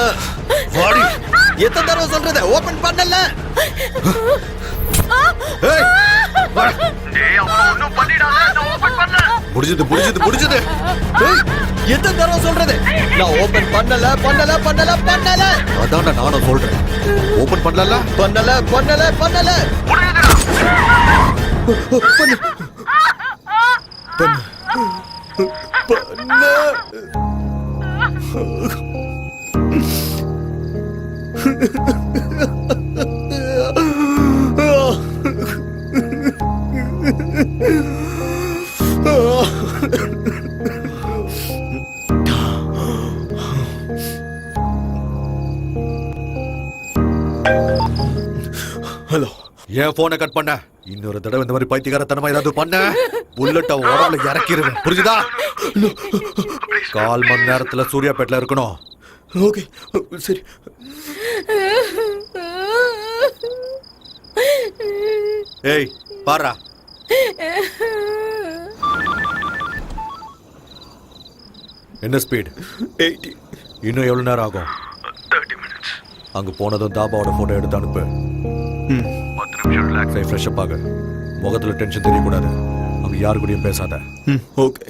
[SPEAKER 7] வாடி.
[SPEAKER 4] எத்தனை தடவை சொல்றது ஓபன் பண்ணல ஏய், வாடா. முடிஞ்சது முடிஞ்சது முடிஞ்சது ஏய், எத்தனை தடவை சொல்றது நான் ஓபன் பண்ணல பண்ணல பண்ணல பண்ணல
[SPEAKER 7] அதான்டா நானும் சொல்றேன் ஓபன் பண்ணல
[SPEAKER 4] பண்ணல பண்ணல பண்ணல
[SPEAKER 1] ஹலோ
[SPEAKER 7] ஏன் போனை கட் பண்ண இன்னொரு தடவை இந்த மாதிரி பைத்தியக்காரத்தனமா ஏதாவது பண்ண புல்லட்ட உடம்புல இறக்கிடுவேன் புரிஞ்சுதா 1/4 மணி நேரத்துல சூர்யாபேட்ல இருக்கணும்
[SPEAKER 1] ஓகே சரி
[SPEAKER 7] ஏய் பாரா என்ன ஸ்பீட்
[SPEAKER 1] 80
[SPEAKER 7] இன்னும் எவ்வளவு நேரம் ஆகும்
[SPEAKER 1] 30 minutes
[SPEAKER 7] அங்க போனதும் தாபாவோட போட்டோ எடுத்து அனுப்பு 10 நிமிஷம் ரிலாக்ஸ் ஆகி ஃப்ரெஷ் அப் ஆகு முகத்துல டென்ஷன் தெரியக்கூடாது அங்க யாரு கூடயும் பேசாத
[SPEAKER 1] ஓகே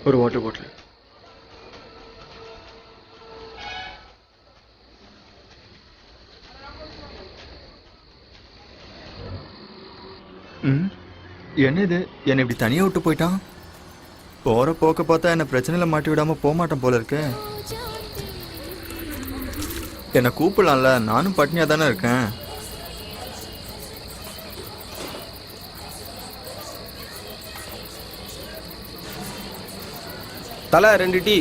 [SPEAKER 1] ஒரு வாட்டர் பாட்டில்
[SPEAKER 4] என்ன இது என்னை இப்படி தனியா விட்டு போயிட்டான் போற போக்க பார்த்தா என்ன பிரச்சனையில மாட்டி விடாம போக மாட்டேன் போல இருக்கு என்னை கூப்பிடலாம்ல நானும் பட்னியா தானே இருக்கேன்
[SPEAKER 8] தலை 2 டீ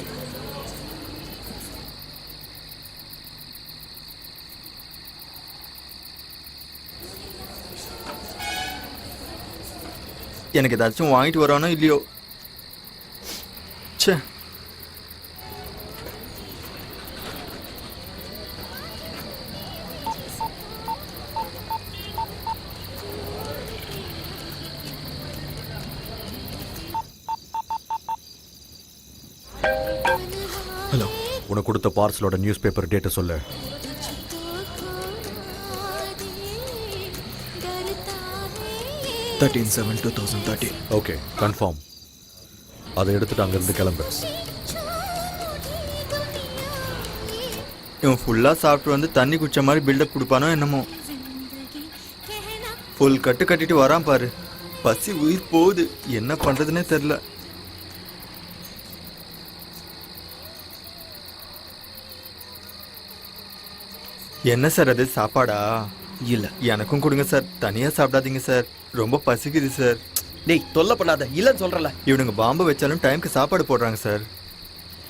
[SPEAKER 4] எனக்கு ஏதாச்சும் வாங்கிட்டு வரானோ இல்லையோ ச்சே
[SPEAKER 1] ஹலோ
[SPEAKER 7] உனக்கு கொடுத்த பார்சலோட நியூஸ் பேப்பர் டேட்டை சொல்லு
[SPEAKER 1] 13/7/2013
[SPEAKER 7] ஓகே கன்ஃபார்ம் அதை எடுத்துட்டு அங்கிருந்து கிளம்பு
[SPEAKER 4] இவன் ஃபுல்லா சாப்பிட்டு வந்து தண்ணி குடிச்ச மாதிரி பில்டப் கொடுப்பானோ என்னமோ ஃபுல் கட்டு கட்டிட்டு வரான் பாரு பசி உயிர் போகுது என்ன பண்றதுன்னே தெரியல என்ன சார் அது சாப்பாடா
[SPEAKER 1] இல்ல
[SPEAKER 4] எனக்கும் கொடுங்க சார் தனியா சாப்பிடாதீங்க சார் ரொம்ப பசிக்குது சார்
[SPEAKER 8] டேய் தொல்லை பண்ணாத இல்லன்னு சொல்றல
[SPEAKER 4] இவனுங்க பாம்பு வச்சாலும் டைம்க்கு சாப்பாடு போடுறாங்க சார்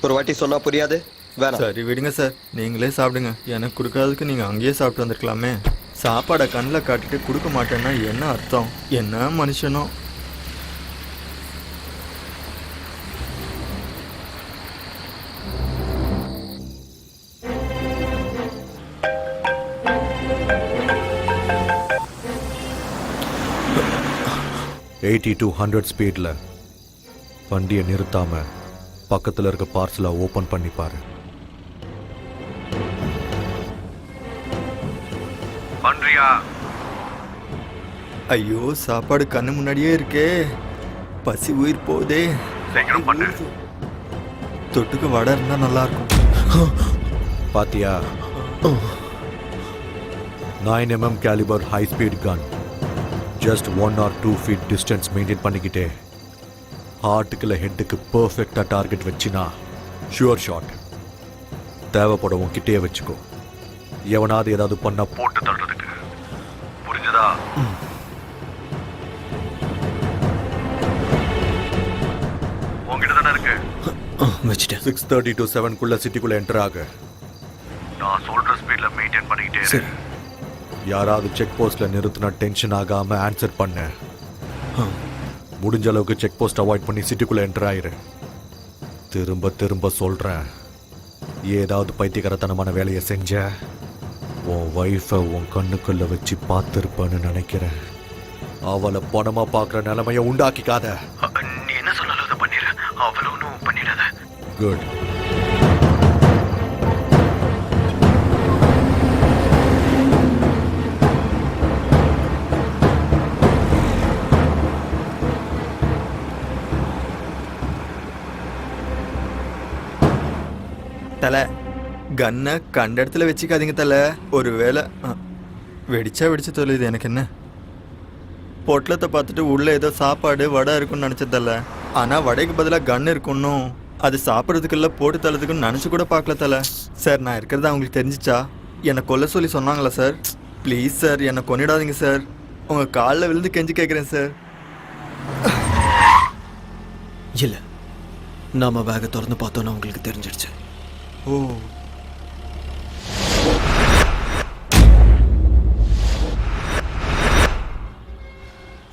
[SPEAKER 8] ஒரு வாட்டி சொன்னா புரியாது வேணாம்
[SPEAKER 4] சரி விடுங்க சார் நீங்களே சாப்பிடுங்க எனக்கு கொடுக்காததுக்கு நீங்க அங்கேயே சாப்பிட்டு வந்திருக்கலாமே சாப்பாடை கண்ணில் காட்டிட்டு கொடுக்க மாட்டேன்னா என்ன அர்த்தம் என்ன மனுஷனோ
[SPEAKER 7] எயிட்டி to 100 ஸ்பீடில் வண்டியை நிறுத்தாம பக்கத்தில் இருக்க பார்சலை ஓப்பன் பண்ணி பாரு பண்றியா?
[SPEAKER 4] ஐயோ சாப்பாடு கண்ணு முன்னாடியே இருக்கே, பசி உயிர் போதே.
[SPEAKER 7] சீக்கிரம் பண்ணு.
[SPEAKER 4] தொட்டுக்கு வடை இருந்தா நல்லா இருக்கும்.
[SPEAKER 7] பாத்தியா? 9mm caliber high speed gun. Just 1 or 2 feet distance maintain பண்ணிக்கிட்டே ஹார்ட்டுக்குள்ள ஹெட்டுக்கு பர்ஃபெக்டா டார்கெட் வச்சினா ஷுவர் ஷாட். தேவைப்படும் உன்கிட்டயே வச்சுக்கோ. எவனாவது ஏதாவது பண்ணா போட்டு தள்ளுறதுக்கு. புரிஞ்சதா? உன்கிட்ட தானே இருக்கு.
[SPEAKER 1] வச்சுட்டேன்.
[SPEAKER 7] 6:30 to 7 குள்ள சிட்டிக்குள்ள என்டர் ஆகு. நான் சொல்ற ஸ்பீட்ல மெயின்டைன் பண்ணிக்கிட்டே இரு.
[SPEAKER 1] சரி.
[SPEAKER 7] யாராவது செக் போஸ்ட்ல நிறுத்தினா டென்ஷன் ஆகாம ஆன்சர் பண்ண. முடிஞ்ச அளவுக்கு செக் போஸ்ட் அவாய்ட் பண்ணி சிட்டிக்குள்ள என்டர் ஆயிரு. திரும்ப திரும்ப சொல்றேன், ஏதாவது பைத்தியக்காரத்தனமான வேலையை செஞ்ச உன் ஒய்ஃபை உன் கண்ணுக்குள்ள வச்சு பார்த்துருப்பேன்னு நினைக்கிறேன். அவளை பணமா பார்க்குற நிலைமைய உண்டாக்கிக்காத.
[SPEAKER 1] நீ என்ன சொன்னாலும் அதை பண்ணிடு. அவ்வளோ ஒன்றும் பண்ணிடாத.
[SPEAKER 7] குட்.
[SPEAKER 4] தலை கன்னை கண்ட இடத்துல வச்சுக்காதீங்க தலை. ஒரு வேளை வெடிச்சா தொலையுது. எனக்கு என்ன, பொட்டலத்தை பார்த்துட்டு உள்ள ஏதோ சாப்பாடு வடை இருக்குன்னு நினச்சதில்ல. ஆனால் வடைக்கு பதிலாக கன் இருக்குன்னும் அது சாப்பிட்றதுக்குள்ள போட்டு தள்ளதுக்குன்னு நினச்சி கூட பார்க்கல தலை. சார் நான் இருக்கிறதா அவங்களுக்கு தெரிஞ்சிச்சா என்னை கொல்ல சொல்லி சொன்னாங்களா சார்? ப்ளீஸ் சார் என்னை கொன்னிடாதீங்க சார். உங்கள் காலில் விழுந்து கெஞ்சி கேட்குறேன் சார்.
[SPEAKER 1] இல்லை, நாம பேகை திறந்து பார்த்தோன்னா உங்களுக்கு தெரிஞ்சிடுச்சு.
[SPEAKER 4] ஓ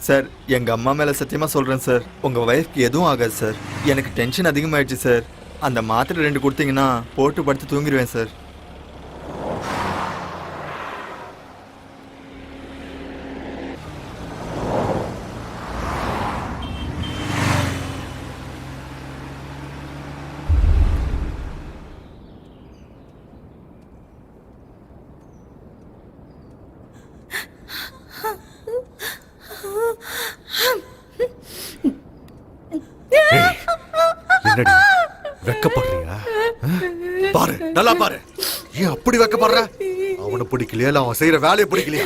[SPEAKER 4] சார், எங்கள் அம்மா மேலே சத்தியமாக சொல்கிறேன் சார், உங்கள் ஒய்ஃப்க்கு எதுவும் ஆகாது சார். எனக்கு டென்ஷன் அதிகமாகிடுச்சு சார். அந்த மாத்திரை 2 கொடுத்தீங்கன்னா போட்டு படுத்து தூங்கிடுவேன் சார்.
[SPEAKER 7] என்னடி வெக்கப்படுறியா? பாரு, நல்லா பாரு. ஏன் அப்படி வெக்கப்படுற? அவனை பிடிக்கலையா இல்ல அவன் செய்யற வேலையை பிடிக்கலையா?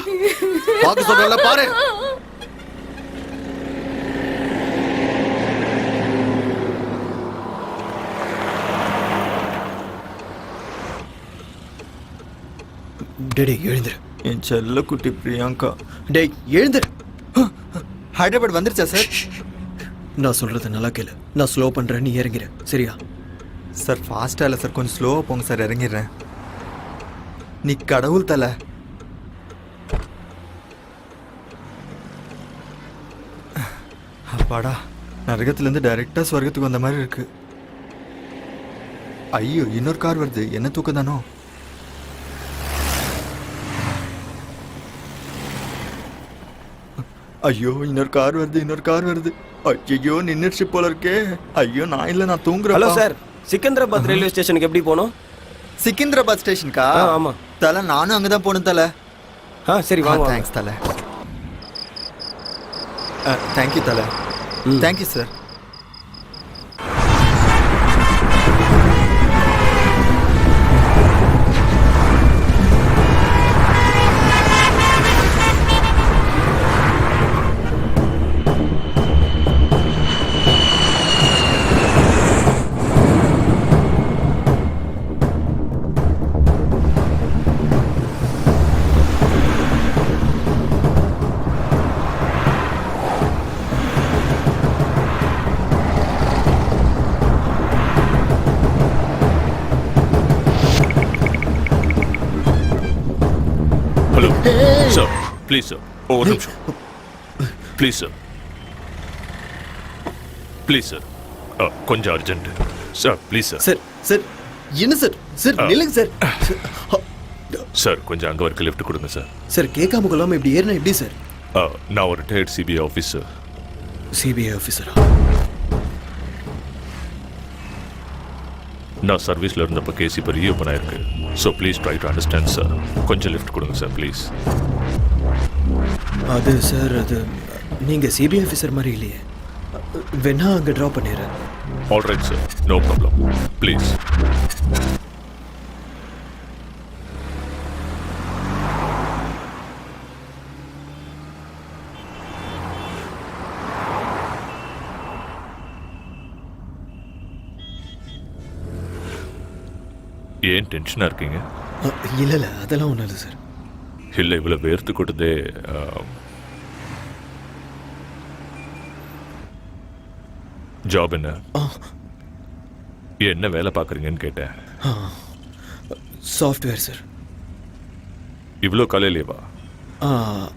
[SPEAKER 7] பாக்க சொல்றல பாரு.
[SPEAKER 1] டேடி எழுந்துரு.
[SPEAKER 4] என் செல்ல குட்டி பிரியங்கா.
[SPEAKER 1] டேய் எழுந்துரு.
[SPEAKER 4] ஹைதராபாத் வந்துருச்சா சார்?
[SPEAKER 1] நான் சொல்றது நல்லா கேளு. நான் ஸ்லோ பண்றேன், நீ இறங்கிற சரியா?
[SPEAKER 4] சார் ஃபாஸ்ட்டாக இல்லை சார், கொஞ்சம் ஸ்லோவாக போங்க சார், இறங்கிடுறேன். நீ கடவுள் தலை. அப்பாடா, நரகத்துலேருந்து டைரெக்டாக ஸ்வர்க்கத்துக்கு வந்த மாதிரி இருக்கு. ஐயோ இன்னொரு கார் வருது, என்ன தூக்கம் தானோ? ஐயோ இன்னொரு கார் வருது. ஐயோ நின்றுச்சு போல இருக்கே. ஐயோ நான் இல்லை, நான் தூங்குறேன்.
[SPEAKER 8] ஹலோ சார், சிக்கந்தராபாத் ரயில்வே ஸ்டேஷனுக்கு எப்படி போகணும்?
[SPEAKER 4] சிக்கந்தராபாத் ஸ்டேஷனுக்கா?
[SPEAKER 8] ஆமா
[SPEAKER 4] தலை, நானும் அங்கே தான் போகணும் தலை.
[SPEAKER 8] சரி வாங்க.
[SPEAKER 4] தேங்க்ஸ் தலை. தேங்க்யூ தலை. Thank you sir.
[SPEAKER 9] Hello sir, please sir, ஒரு நிமிஷம் ப்ளீஸ் சார், ப்ளீஸ் சார், கொஞ்சம் urgent sir, please sir.
[SPEAKER 1] Sir sir என்ன சார்? சார் நில்லுங்க சார்.
[SPEAKER 9] சார் கொஞ்சம் அங்கே வரைக்கும் லிஃப்ட் கொடுங்க சார்.
[SPEAKER 1] சார் கேட்காம கொள்ளாம இப்படி ஏறினா எப்படி சார்?
[SPEAKER 9] நான் ஒரு ரிட்டையர்ட் சிபிஐ ஆஃபீஸர்.
[SPEAKER 1] சிபிஐ ஆஃபீஸரா?
[SPEAKER 9] நான் சர்வீஸில் இருந்தப்போ கேஸ் இப்போ ரீஓப்பன் ஆயிருக்கு. So please try to understand sir. கொஞ்சம் லிஃப்ட் கொடுங்க சார் ப்ளீஸ்.
[SPEAKER 1] அது சார், அது நீங்கள் சிபிஐ ஆஃபீஸர் மாதிரி இல்லையே. வேணா அங்கே ட்ராப் பண்ணிடுறேன்.
[SPEAKER 9] Alright sir, no problem, please. ஏன் டென்ஷனாக இருக்கீங்க?
[SPEAKER 1] இல்லை இல்லை, அதெல்லாம் ஒன்றும் இல்லை சார்.
[SPEAKER 9] இல்லை, இவ்வளோ வேர்த்து கொட்டுதே. ஜாப் என்ன? என்ன வேலை பார்க்குறீங்கன்னு கேட்டேன்.
[SPEAKER 1] Software sir.
[SPEAKER 9] இவ்வளோ காலையிலேவா?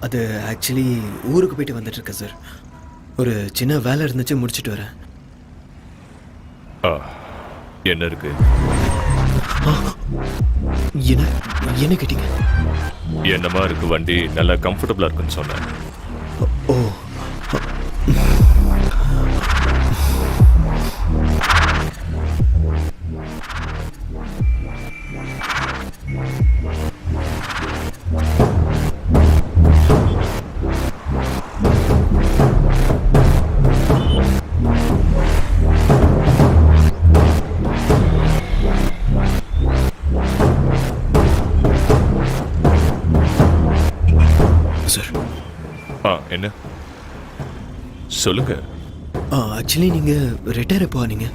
[SPEAKER 1] அது ஆக்சுவலி ஊருக்கு போயிட்டு வந்துட்டுருக்கேன் சார். ஒரு சின்ன வேலை இருந்துச்சு, முடிச்சுட்டு வரேன்.
[SPEAKER 9] என்ன இருக்கு?
[SPEAKER 1] என்ன கேட்டீங்க?
[SPEAKER 9] என்னமா இருக்கு வண்டி? நல்லா கம்ஃபர்டபுளாக இருக்குன்னு சொன்னேன்.
[SPEAKER 1] ஓ, சார்.
[SPEAKER 9] என்ன சொல்லுங்க.
[SPEAKER 1] ஆக்சுவலி நீங்கள் ரிட்டையர் எப்போ ஆனீங்க?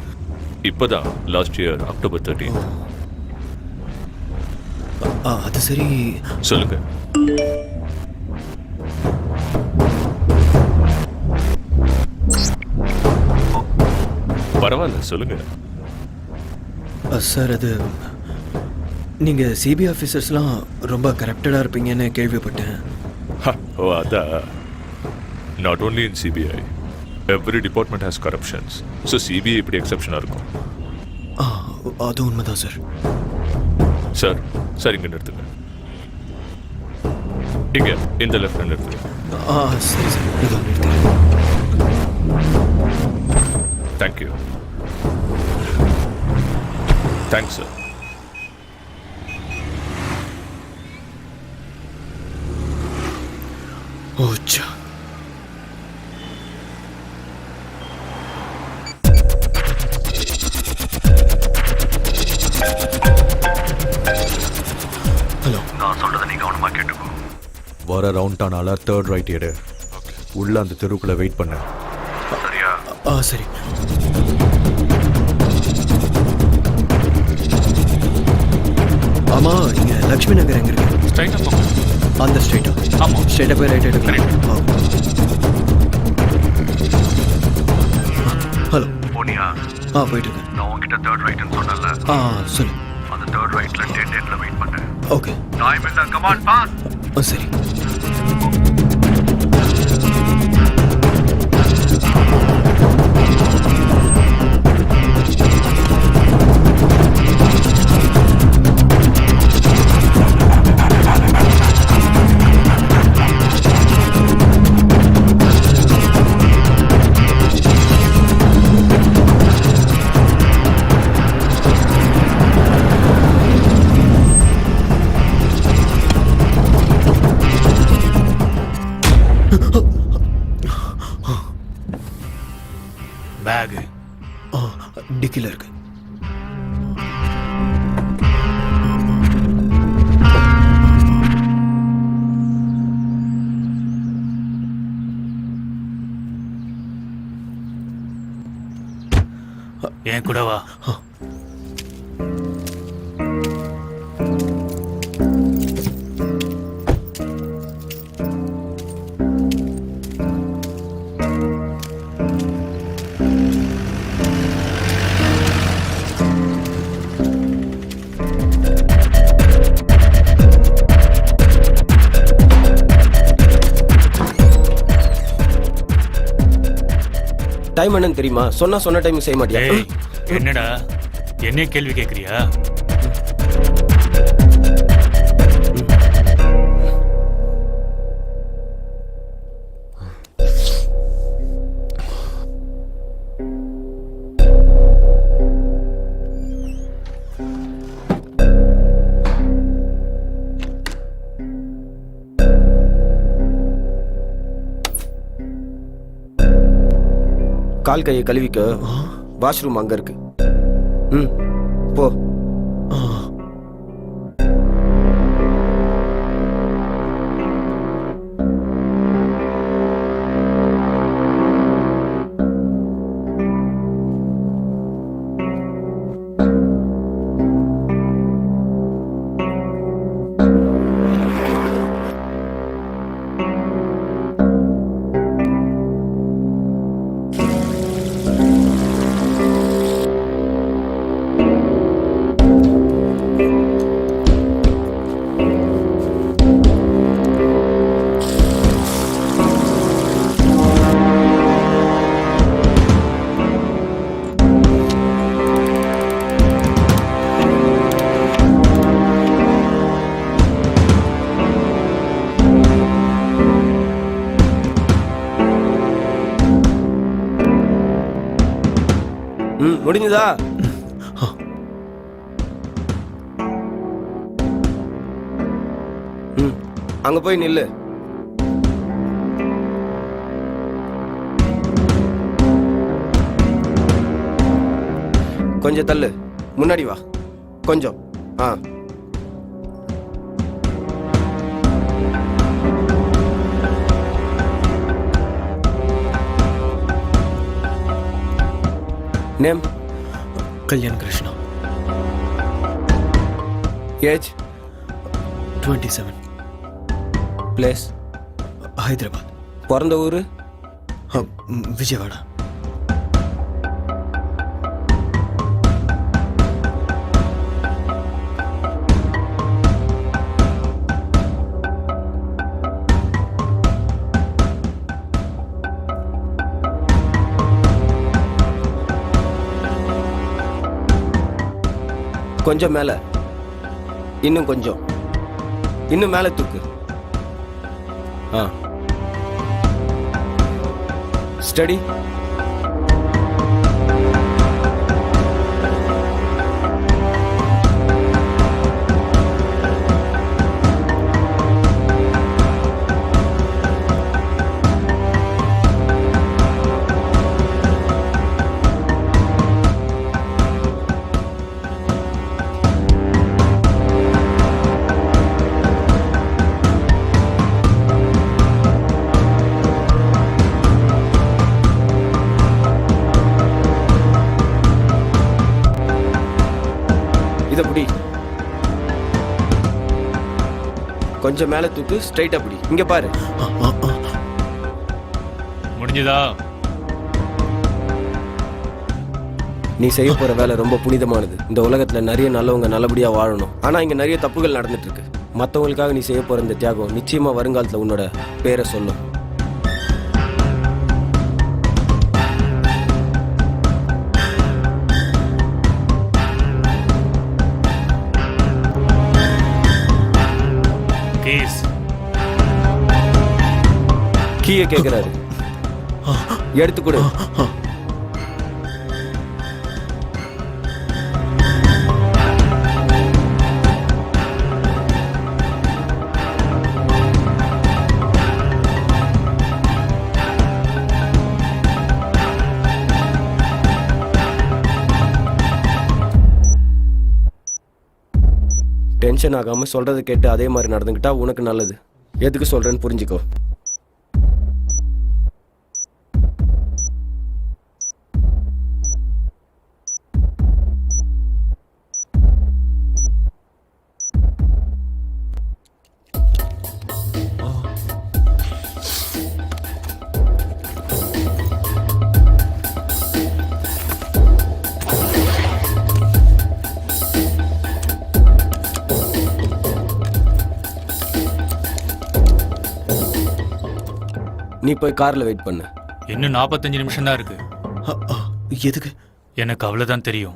[SPEAKER 9] இப்போதான் லாஸ்ட் இயர் October 13.
[SPEAKER 1] அது சரி.
[SPEAKER 9] சொல்லுங்க. பரவாயில்ல, சொல்லுங்க.
[SPEAKER 1] சார், அது நீங்கள் சிபிஐ ஆஃபீஸர்ஸ்லாம் ரொம்ப கரப்டடாக இருப்பீங்கன்னு கேள்விப்பட்டேன்.
[SPEAKER 9] ஓ, அதான். Not only in CBI, every department has corruptions. So CBI இப்படி எக்ஸப்ஷனாக இருக்கும்.
[SPEAKER 1] அது உண்மைதான் சார்.
[SPEAKER 9] சார், சார் இங்கே நிறுத்துங்க. இங்கே இந்த லெஃப்ட் நிறுத்துங்க.
[SPEAKER 1] சரி சார், இதோ நிறுத்துறேன்.
[SPEAKER 9] தேங்க்யூ. Thanks sir.
[SPEAKER 1] ஓச்சா. ஹலோ.
[SPEAKER 7] நான் சொல்றதை நீ கவனமா கேட்டுக்கோ. வர ரவுண்ட் ஆனால 3rd ரைட் எடு. உள்ள அந்த தெருக்குள்ள வெயிட் பண்ணு. சரியா?
[SPEAKER 1] சரி. ஆமா, இங்க லக்ஷ்மி நகர் எங்க இருக்கு?
[SPEAKER 6] ஸ்ட்ரைட்டாக போங்க.
[SPEAKER 1] அந்த ஸ்ட்ரைட்டா?
[SPEAKER 6] ஆமாம்.
[SPEAKER 1] ஸ்ட்ரைட்டாக போய் ரைட் எடுக்கிறேன். ஹலோ.
[SPEAKER 7] போனியா?
[SPEAKER 1] போயிட்டு இருக்கேன்.
[SPEAKER 7] நான் உன்கிட்ட 3rd ரைட்னு சொன்னல.
[SPEAKER 1] சொல்லு.
[SPEAKER 7] அந்த 3rd ரைட்ல 10 வெயிட் பண்ணு.
[SPEAKER 1] ஓகே.
[SPEAKER 7] டைம் இல்ல, கம் ஆன் பாஸ்.
[SPEAKER 1] சரி.
[SPEAKER 6] பேகு
[SPEAKER 1] டிக்கில இருக்கு.
[SPEAKER 6] என் கூட வா.
[SPEAKER 8] டைம் என்னன்னு தெரியுமா? சொன்ன டைம் செய்ய மாட்டியா?
[SPEAKER 6] ஏய், என்னடா என்ன கேள்வி கேட்குறியா?
[SPEAKER 8] கால் கையை கழுவிக்க வாஷ்ரூம் அங்க இருக்கு. ம் போ.
[SPEAKER 1] ஆ.
[SPEAKER 8] ம் முடிஞ்சதா? ம் அங்க போய் நில்லு. கொஞ்சம் தள்ளு, முன்னாடி வா கொஞ்சம். ஆ name?
[SPEAKER 1] Kalyan Krishna.
[SPEAKER 8] Age?
[SPEAKER 1] 27.
[SPEAKER 8] Place?
[SPEAKER 1] Hyderabad.
[SPEAKER 8] பிறந்த ஊர்?
[SPEAKER 1] விஜயவாடா.
[SPEAKER 8] கொஞ்சம் மேல, இன்னும் கொஞ்சம், இன்னும் மேல தூக்கு. ஆ ஸ்டடி. இத புடி. கொஞ்சம் மேல தூக்கு, ஸ்ட்ரைட்டா புடி. இங்க பாரு.
[SPEAKER 6] முடிஞ்சதா?
[SPEAKER 8] நீ செய்ய போற வேலை ரொம்ப புனிதமானது. இந்த உலகத்துல நிறைய நல்லவங்க நல்லபடியா வாழணும். ஆனா இங்க நிறைய தப்புகள் நடந்துட்டு இருக்கு. மத்தவங்களுக்காக நீ செய்ய போற இந்த தியாகம் நிச்சயமா வருங்காலத்துல உன்னோட பேரை சொல்லும். கீயை கேட்கிறாரு, எடுத்து கொடு. டென்ஷன் ஆகாம சொல்றதை கேட்டு அதே மாதிரி நடந்துக்கிட்டா உனக்கு நல்லது. எதுக்கு சொல்றேன்னு புரிஞ்சுக்கோ. நீ போய் கார்ல வெயிட் பண்ணு.
[SPEAKER 6] இன்னும் 45 நிமிஷம் தான் இருக்கு.
[SPEAKER 1] எதுக்கு?
[SPEAKER 6] எனக்கு அவ்வளவுதான் தெரியும்.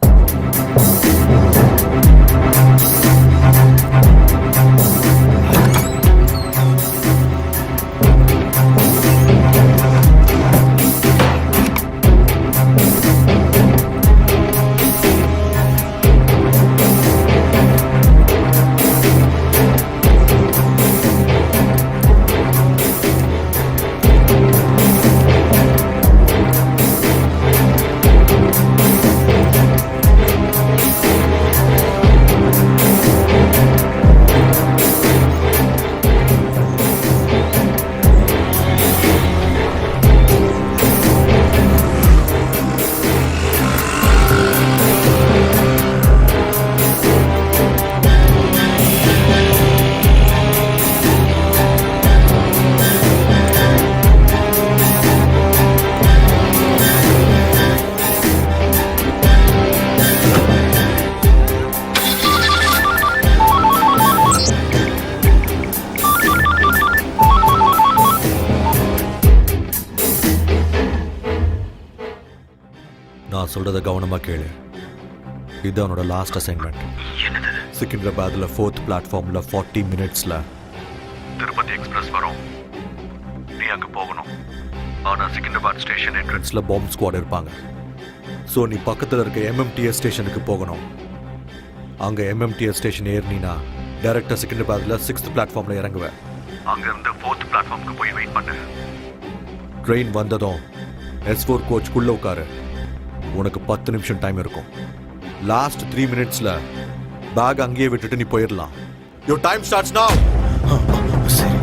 [SPEAKER 7] நான் சொல்றத கவனமா கேளு. இது அவனோட லாஸ்ட் அசைன்மெண்ட். சிக்கிந்திராபாத்ல 4th பிளாட்ஃபார்ம்ல 40 மினிட்ஸ்ல திருப்பதி எக்ஸ்பிரஸ் வரும். நீ அங்க போகணும். ஆனா சிக்கிந்திராபாத் ஸ்டேஷன் என்ட்ரன்ஸ்ல பாம்பு ஸ்குவாட் இருப்பாங்க. ஸோ நீ பக்கத்தில் இருக்க MMTS ஸ்டேஷனுக்கு போகணும். அங்கே MMTS ஸ்டேஷன் ஏறினா டைரக்டாக சிக்கிந்திராபாத்ல 6th பிளாட்ஃபார்ம்ல இறங்குவேன். அங்கேருந்து 4th பிளாட்ஃபார்முக்கு போய் வெயிட் பண்ணு. ட்ரெயின் வந்ததும் S4 கோச்சுக்குள்ள உட்காரு. உனக்கு 10 நிமிஷம் டைம் இருக்கும். லாஸ்ட் 3 மினிட்ஸ்ல பேக் அங்கேயே விட்டுட்டு நீ போயிடலாம். யோர் டைம் ஸ்டார்ட்ஸ் நவ.
[SPEAKER 1] சரி.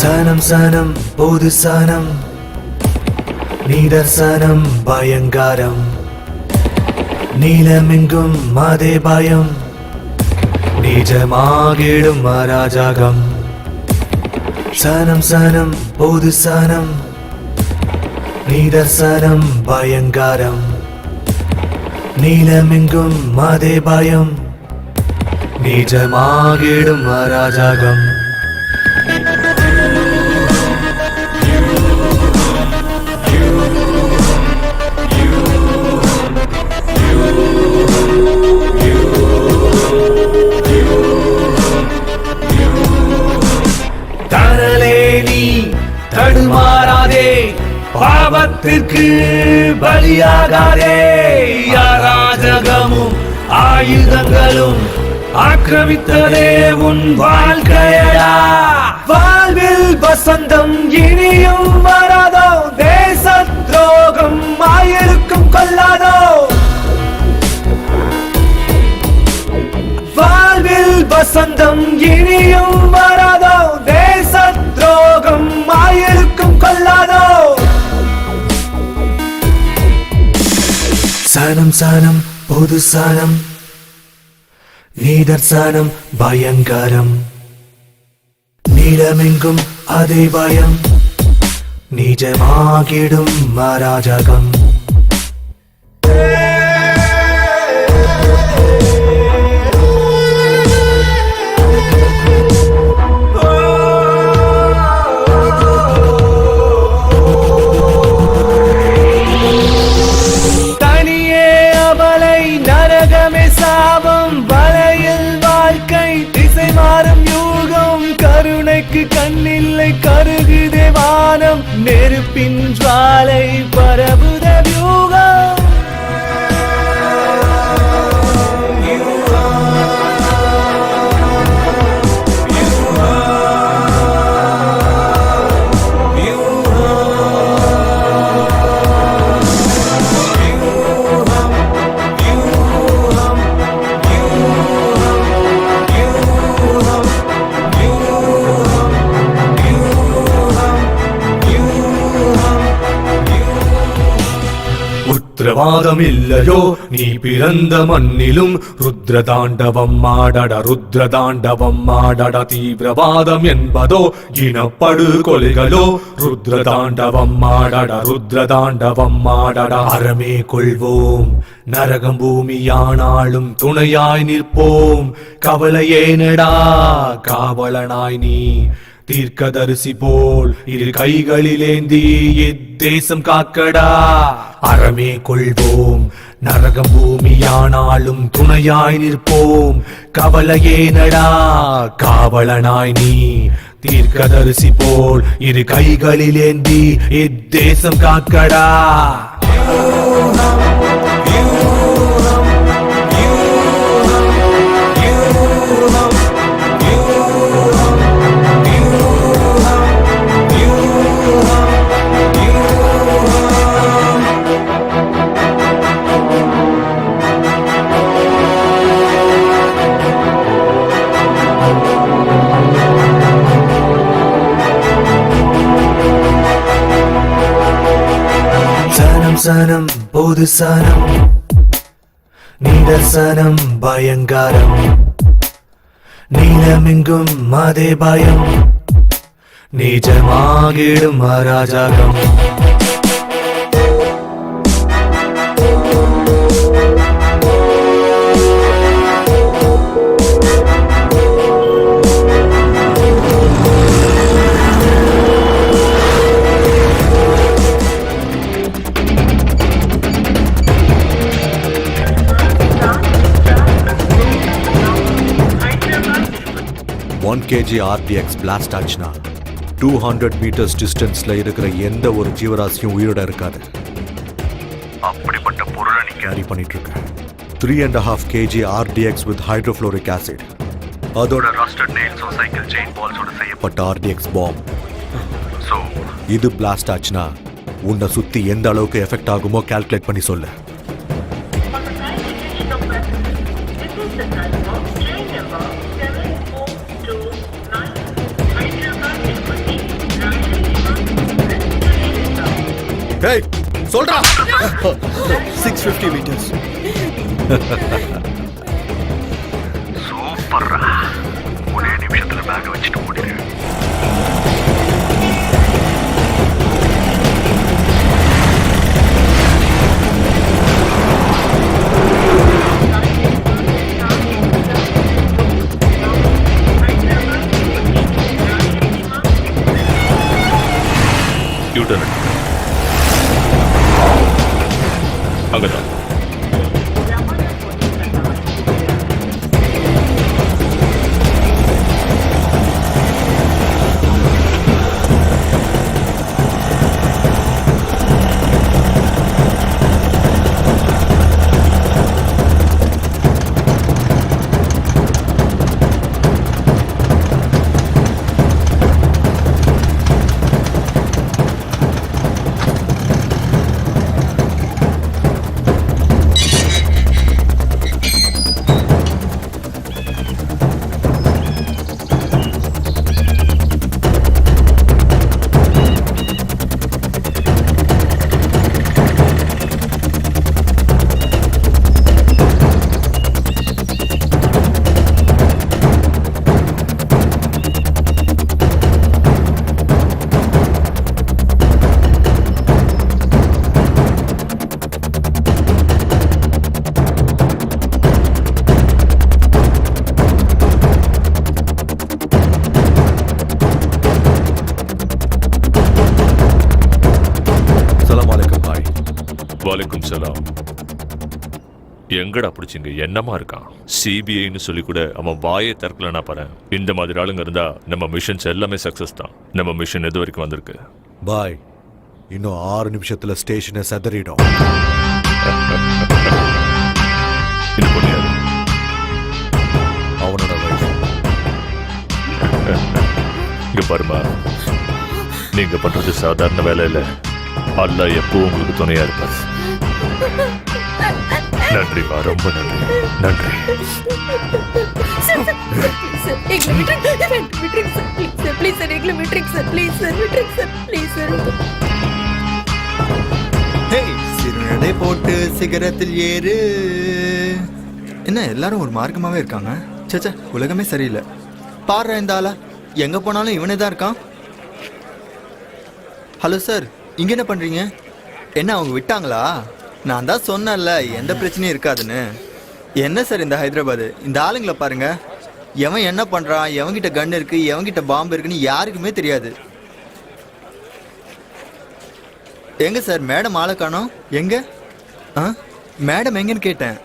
[SPEAKER 10] சனம் சனம் பொது சனம் நிதர்சனம் பயங்காரம் நீலமெங்கும் அதே பயம் நிஜமாகிடும் அராஜகம் சனம் சனம் பொது சனம் நிதர்சனம் பயங்காரம் நீலமெங்கும் அதே பயம் நிஜமாகிடும் அராஜகம் தடுமாறாதே பாவத்திற்கு பலியாகாதே அராஜகமும் ஆயுதங்களும் ஆக்கிரமித்ததே உன் வாழ்க்கையடா. வாழ்வில் வசந்தம் இனியும் வராதோ, தேச துரோகம் ஆயிருக்கும் கொள்ளாதோ. வாழ்வில் வசந்தம் இனியும் வராதோ, தேச துரோகம் ஆயிருக்கும் கொள்ளாதோ. சனம் சனம் பொது சனம், நீதர்சனம் பயங்கரம். நீளமெங்கும் அதே பயம், நிஜமாகிடும் அராஜகம். தனியே அவளை நரகமே சாபம், வலையில் வாழ்க்கை திசை மாறும் யூகம். கருணைக்கு கண்ணில்லை கருகுதே வானம், நெருப்பின் ஜுவாலை பரவுத வியூகம். உத்திரவாதம் இல்லையோ நீ பிறந்த மண்ணிலும், ருத்ர தாண்டவம் ஆடட ருத்ர தாண்டவம் ஆடட. தீவிரவாதம் என்பதோ இனப்படு கொலைகளோ, ருத்ர தாண்டவம் ஆடட ருத்ர தாண்டவம் ஆடட. அறமே கொள்வோம் நரகம் பூமியானாலும் துணையாய் நிற்போம். கவலையேனடா காவலனாய் நீ, தீர்க்கதரிசி போல் இரு கைகளிலேந்தி இத்தேசம் காக்கடா. அறமே கொள்வோம் நரகம் பூமியானாலும் துணையாய் நிற்போம். கவலையேனடா காவலனாய் நீ, தீர்க்கதரிசி போல் இரு கைகளிலேந்தி இத்தேசம் காக்கடா. சனம் சனம் பொது சனம், நீதர்சனம் பயங்கரம். நீளமெங்கும் அதே பயம், நிஜமாகிடும் அராஜகம்.
[SPEAKER 7] ஒன் கேஜி ஆர்டிஎக்ஸ் பிளாஸ்ட் ஆச்சுன்னா 200 மீட்டர்ஸ் டிஸ்டன்ஸ்ல இருக்கிற எந்த ஒரு ஜீவராசியும் உயிரோட இருக்காது. அப்படிப்பட்ட பொருளை நீ கேரி பண்ணிட்டு இருக்க. 3.5 kg RTX with hydrofluoric acid, அதோட ரஸ்டட் நெயில்ஸோ சைக்கிள் செயின் பால்ஸோட செய்யப்பட்ட ஆர்டிஎக்ஸ் பாம். ஸோ இது பிளாஸ்ட் ஆச்சுன்னா உன்னை சுத்தி எந்த அளவுக்கு எஃபெக்ட் ஆகுமோ கால்குலேட் பண்ணி சொல்லு.
[SPEAKER 1] Hey, சொல்றா. 650 meters.
[SPEAKER 7] சூப்பர்ரா. ஒரே நிமிஷத்துல பேக் வச்சுட்டு ஓடிடு.
[SPEAKER 9] யூட்டர்ன் அங்கதான். வலைக்கும் சலாம். எங்கடா பிடிச்சிங்க? என்னமா இருக்கான்? சிபிஐன்னு சொல்லி கூட அவன் வாயை திறக்கலனா பாரு. இந்த மாதிரி ஆளுங்க இருந்தா நம்ம மிஷன்ஸ் எல்லாமே சக்சஸ் தான். நம்ம மிஷன் எது வரைக்கும் வந்திருக்கு?
[SPEAKER 7] பாய், இன்னும் 6 நிமிஷத்துல ஸ்டேஷனை சதறிடும்.
[SPEAKER 9] இது பொண்ணியாது
[SPEAKER 7] அவனோட வயசு.
[SPEAKER 9] இங்க பாருமா, நீங்க பண்றது சாதாரண வேலை இல்ல. அல்லாஹ் எப்பவும் உங்களுக்கு துணையா இருப்பாரு. நன்றிமா, ரொம்ப நன்றி. நன்றி.
[SPEAKER 4] சிறுநடை போட்டு சிகரத்தில் ஏறு. என்ன எல்லாரும் ஒரு மார்க்கமாவே இருக்காங்க? சேச்சா, உலகமே சரியில்லை. பாடுற இந்த ஆளா, எங்க போனாலும் இவனே தான் இருக்கான். ஹலோ சார், இங்க என்ன பண்றீங்க? என்ன அவங்க விட்டாங்களா? நான் தான் சொன்னேன்ல எந்த பிரச்சனையும் இருக்காதுன்னு. என்ன சார் இந்த ஹைதராபாத், இந்த ஆளுங்களை பாருங்க. எவன் என்ன பண்றான், எவன்கிட்ட கன் இருக்கு, எவன்கிட்ட பாம்பு இருக்குன்னு யாருக்குமே தெரியாது. எங்க சார் மேடம் ஆளை காணோம்? எங்க? மேடம் எங்கன்னு கேட்டேன்.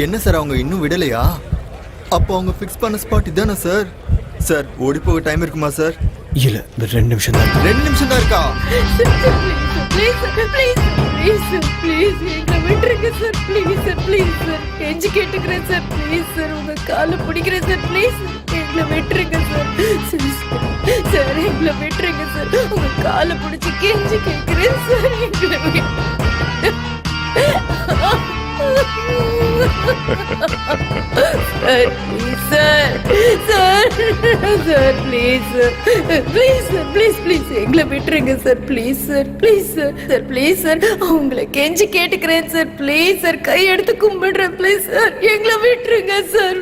[SPEAKER 4] என்ன சார் அவங்க இன்னும் விடலையா? அப்போ அவங்க ஃபிக்ஸ் பண்ண ஸ்பாட் இதானே சார்? சார் ஓடி போக டைம் இருக்குமா சார்?
[SPEAKER 1] இல்ல, 2 நிமிஷம் தான்.
[SPEAKER 4] 2 நிமிஷம் தான் இருக்கா?
[SPEAKER 2] உங்க கால பிடிக்கிறேன் சார், ப்ளீஸ் எங்களை விட்டுருங்க சார். சார் எங்களை விட்டுருங்க சார், உங்க கால பிடிச்சி கெஞ்சி கேட்கிறேன் சார், எங்களை sir sir sir please please sir, please please எங்களை விட்டுருங்க sir, please sir, please sir, sir please sir, உங்களை கெஞ்சி கேட்டுக்கிறேன் சார், ப்ளீஸ் சார், கை எடுத்து கும்பிடுறேன், ப்ளீஸ் சார் எங்களை விட்டுருங்க சார்.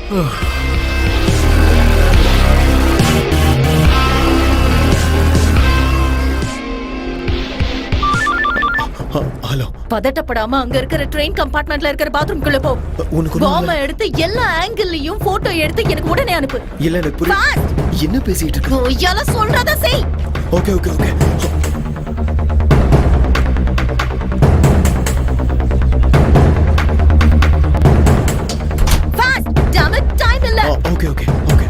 [SPEAKER 1] ஹலோ,
[SPEAKER 2] பதட்டப்படாம அங்க இருக்கிற ட்ரெயின் கம்பார்ட்மெண்ட்ல இருக்கிற பாத்ரூம்குள்ள போ.
[SPEAKER 1] உனக்கு
[SPEAKER 2] பாம்ப எடுத்து எல்லா ஆங்கிள்லயும் போட்டோ எடுத்து எனக்கு உடனே அனுப்பு.
[SPEAKER 1] இல்ல எனக்கு புரியல.
[SPEAKER 2] Fast!
[SPEAKER 1] என்ன பேசிட்டு இருக்க?
[SPEAKER 2] பொய்யால சொல்றத செய்.
[SPEAKER 1] Okay okay okay.
[SPEAKER 2] Fast! Damn it, time இல்ல.
[SPEAKER 1] Okay okay okay.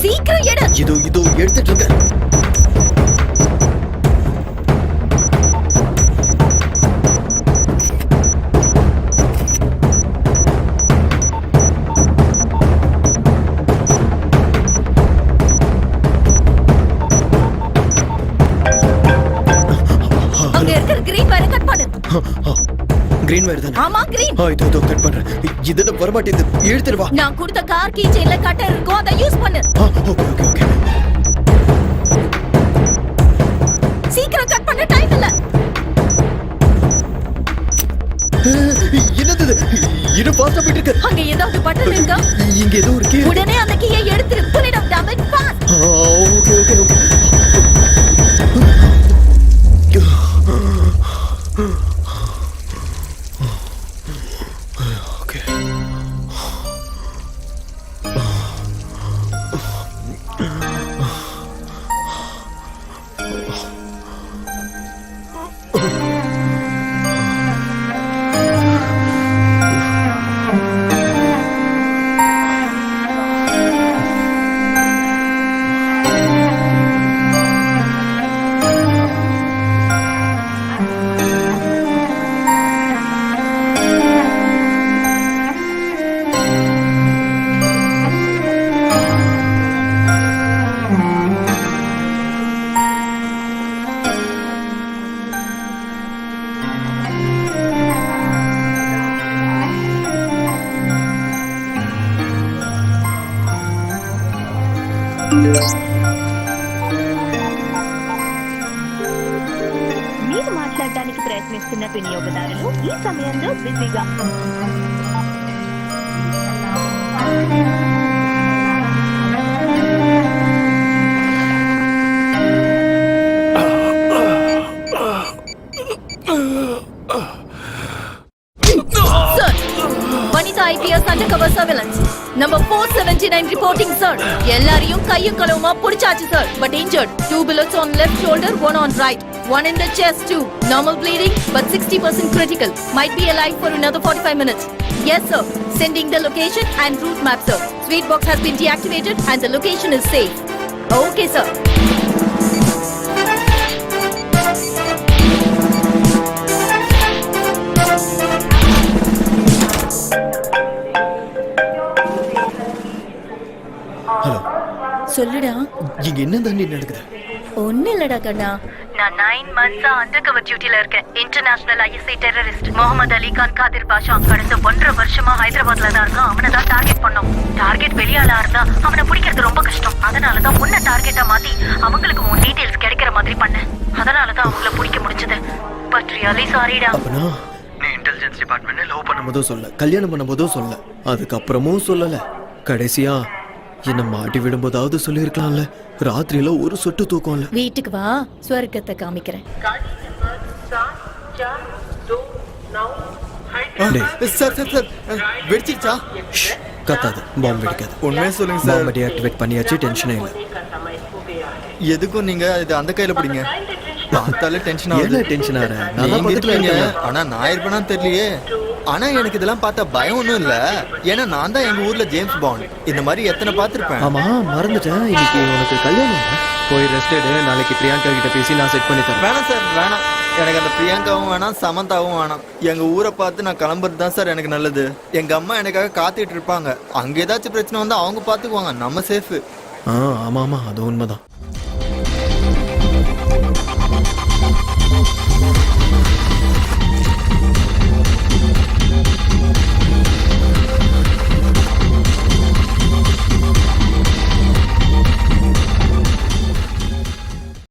[SPEAKER 2] சீக்கிரம் எடு.
[SPEAKER 1] இதோ எடுத்துட்டு இருக்கேன்.
[SPEAKER 2] அங்க இருக்கிற கிரீன் வயரை கட் பண்ணு.
[SPEAKER 1] கிரீன் வயர் தானே?
[SPEAKER 2] ஆமா கிரீன்.
[SPEAKER 1] இதோ கட் பண்றேன். இதுல வரமாட்டேது. எடுத்துட்டு வா.
[SPEAKER 2] நான் கொடுத்த கார் கீ செயின்ல கட்டர் இருக்கும், அதை யூஸ் பண்ணு.
[SPEAKER 1] Okay okay okay.
[SPEAKER 2] சீக்கிரம் கட் பண்ண, டைம் இல்ல.
[SPEAKER 1] என்னது இது? இது ஃபாஸ்டா போயிட்டு இருக்கு.
[SPEAKER 2] அங்க ஏதாவது பட்டன் இருக்கா?
[SPEAKER 1] இங்க ஏதோ ஒரு கீ.
[SPEAKER 2] உடனே அந்த கீயை எடுத்துரு. Pull it up, damn it, fast.
[SPEAKER 1] Okay okay okay. Okay.
[SPEAKER 5] మీరు మాట్లాడడానికి ప్రయత్నిస్తున్న వినియోగదారులు ఈ సమయంలో బిజీగా
[SPEAKER 2] Sir, Vanita IPS undercover surveillance. Number 479 reporting, sir. எல்லாரையும் கையும் களவுமா புடிச்சாச்சு, sir. But injured. 2 bullets on left shoulder, 1 on right. 1 in the chest too. Normal bleeding, but 60% critical. Might be alive for another 45 minutes. Yes, sir. Sending the location and route map, sir. Sweet box has been deactivated and the location is safe. Okay, sir.
[SPEAKER 1] Hello,
[SPEAKER 2] சொல்லுடா.
[SPEAKER 1] இங்க என்ன தாண்டி நடக்குது?
[SPEAKER 2] ஒண்ணு இல்லடா கண்ணா, நான் 9 months undercover டியூட்டில இருக்கேன். International ISI terrorist Mohammed Ali Khan Qadir பாஷா கடந்த 1.5 வருஷமா ஹைதராபாத்ல தான் இருக்கான். அவனை தான் டார்கெட் பண்ணோம். டார்கெட் வெளியாளா இருந்தா அவனை பிடிக்கிறது ரொம்ப கஷ்டம். அதனால தான் உன்னை டார்கெட்டா மாத்தி அவங்களுக்கு உன் டீடைல்ஸ் கிடைக்கிற மாதிரி பண்ணேன். அதனால தான் அவங்கள பிடிக்க முடிஞ்சது. பட் ரியலி சாரிடா.
[SPEAKER 1] அப்பனா நீ இன்டெலிஜென்ஸ் டிபார்ட்மெண்ட்ல லவ் பண்ணும்போதும் சொல்ல, கல்யாணம் பண்ணும்போதும் சொல்ல, அதுக்கப்புறமும் சொல்லல. கடைசியா என்ன மாட்டி விடும்போதாவது சொல்லியிருக்கலாம்ல. ராத்திரியில ஒரு சொட்டு தூக்கம் இல்ல.
[SPEAKER 2] வீட்டுக்கு வா, ஸ்வர்க்கத்தை காமிக்கிறேன்.
[SPEAKER 4] சார் வெடிச்சிருச்சா?
[SPEAKER 1] கத்தாது, பாம்பு வெடிக்காது.
[SPEAKER 4] உண்மையே சொல்லுங்க சார்.
[SPEAKER 1] பாம்பை டீஆக்டிவேட் பண்ணியாச்சு, டென்ஷனே இல்லை.
[SPEAKER 4] எதுக்கும் நீங்க இது அந்த கையில பிடிங்க. பார்த்தாலே டென்ஷன் ஆகுது.
[SPEAKER 1] என்ன டென்ஷன் ஆற? நான்
[SPEAKER 4] நீங்க
[SPEAKER 1] பக்கத்துல
[SPEAKER 4] இருப்பீங்க.
[SPEAKER 1] இருக்கேன்.
[SPEAKER 4] ஆனா நான் இருப்பேனான்னு தெரியலையே. ஆனா எனக்கு இதெல்லாம் பார்த்தா பயம் ஒன்றும் இல்ல. ஏன்னா நான் தான் எங்க ஊர்ல ஜேம்ஸ் பாண்ட். இந்த மாதிரி எத்தனை பார்த்திருப்பேன்.
[SPEAKER 1] ஆமா, மறந்துட்டேன். இன்னைக்கு உனக்கு கல்யாணம். போய் ரெஸ்ட் எடு. நாளைக்கு பிரியங்கா கிட்ட பேசி நான் செட் பண்ணி தரேன்.
[SPEAKER 4] வேணாம் சார், வேணாம். எனக்கு அந்த பிரியங்காவும் வேணாம், சமந்தாவும் வேணாம். எங்க ஊரை பார்த்து நான் கிளம்புறது தான் சார் எனக்கு நல்லது. எங்க அம்மா எனக்காக காத்துட்டு இருப்பாங்க. அங்க ஏதாச்சும் பிரச்சனை வந்தா அவங்க பாத்துக்குவாங்க. நம்ம சேஃபு.
[SPEAKER 1] ஆமா ஆமா, அது உண்மைதான்.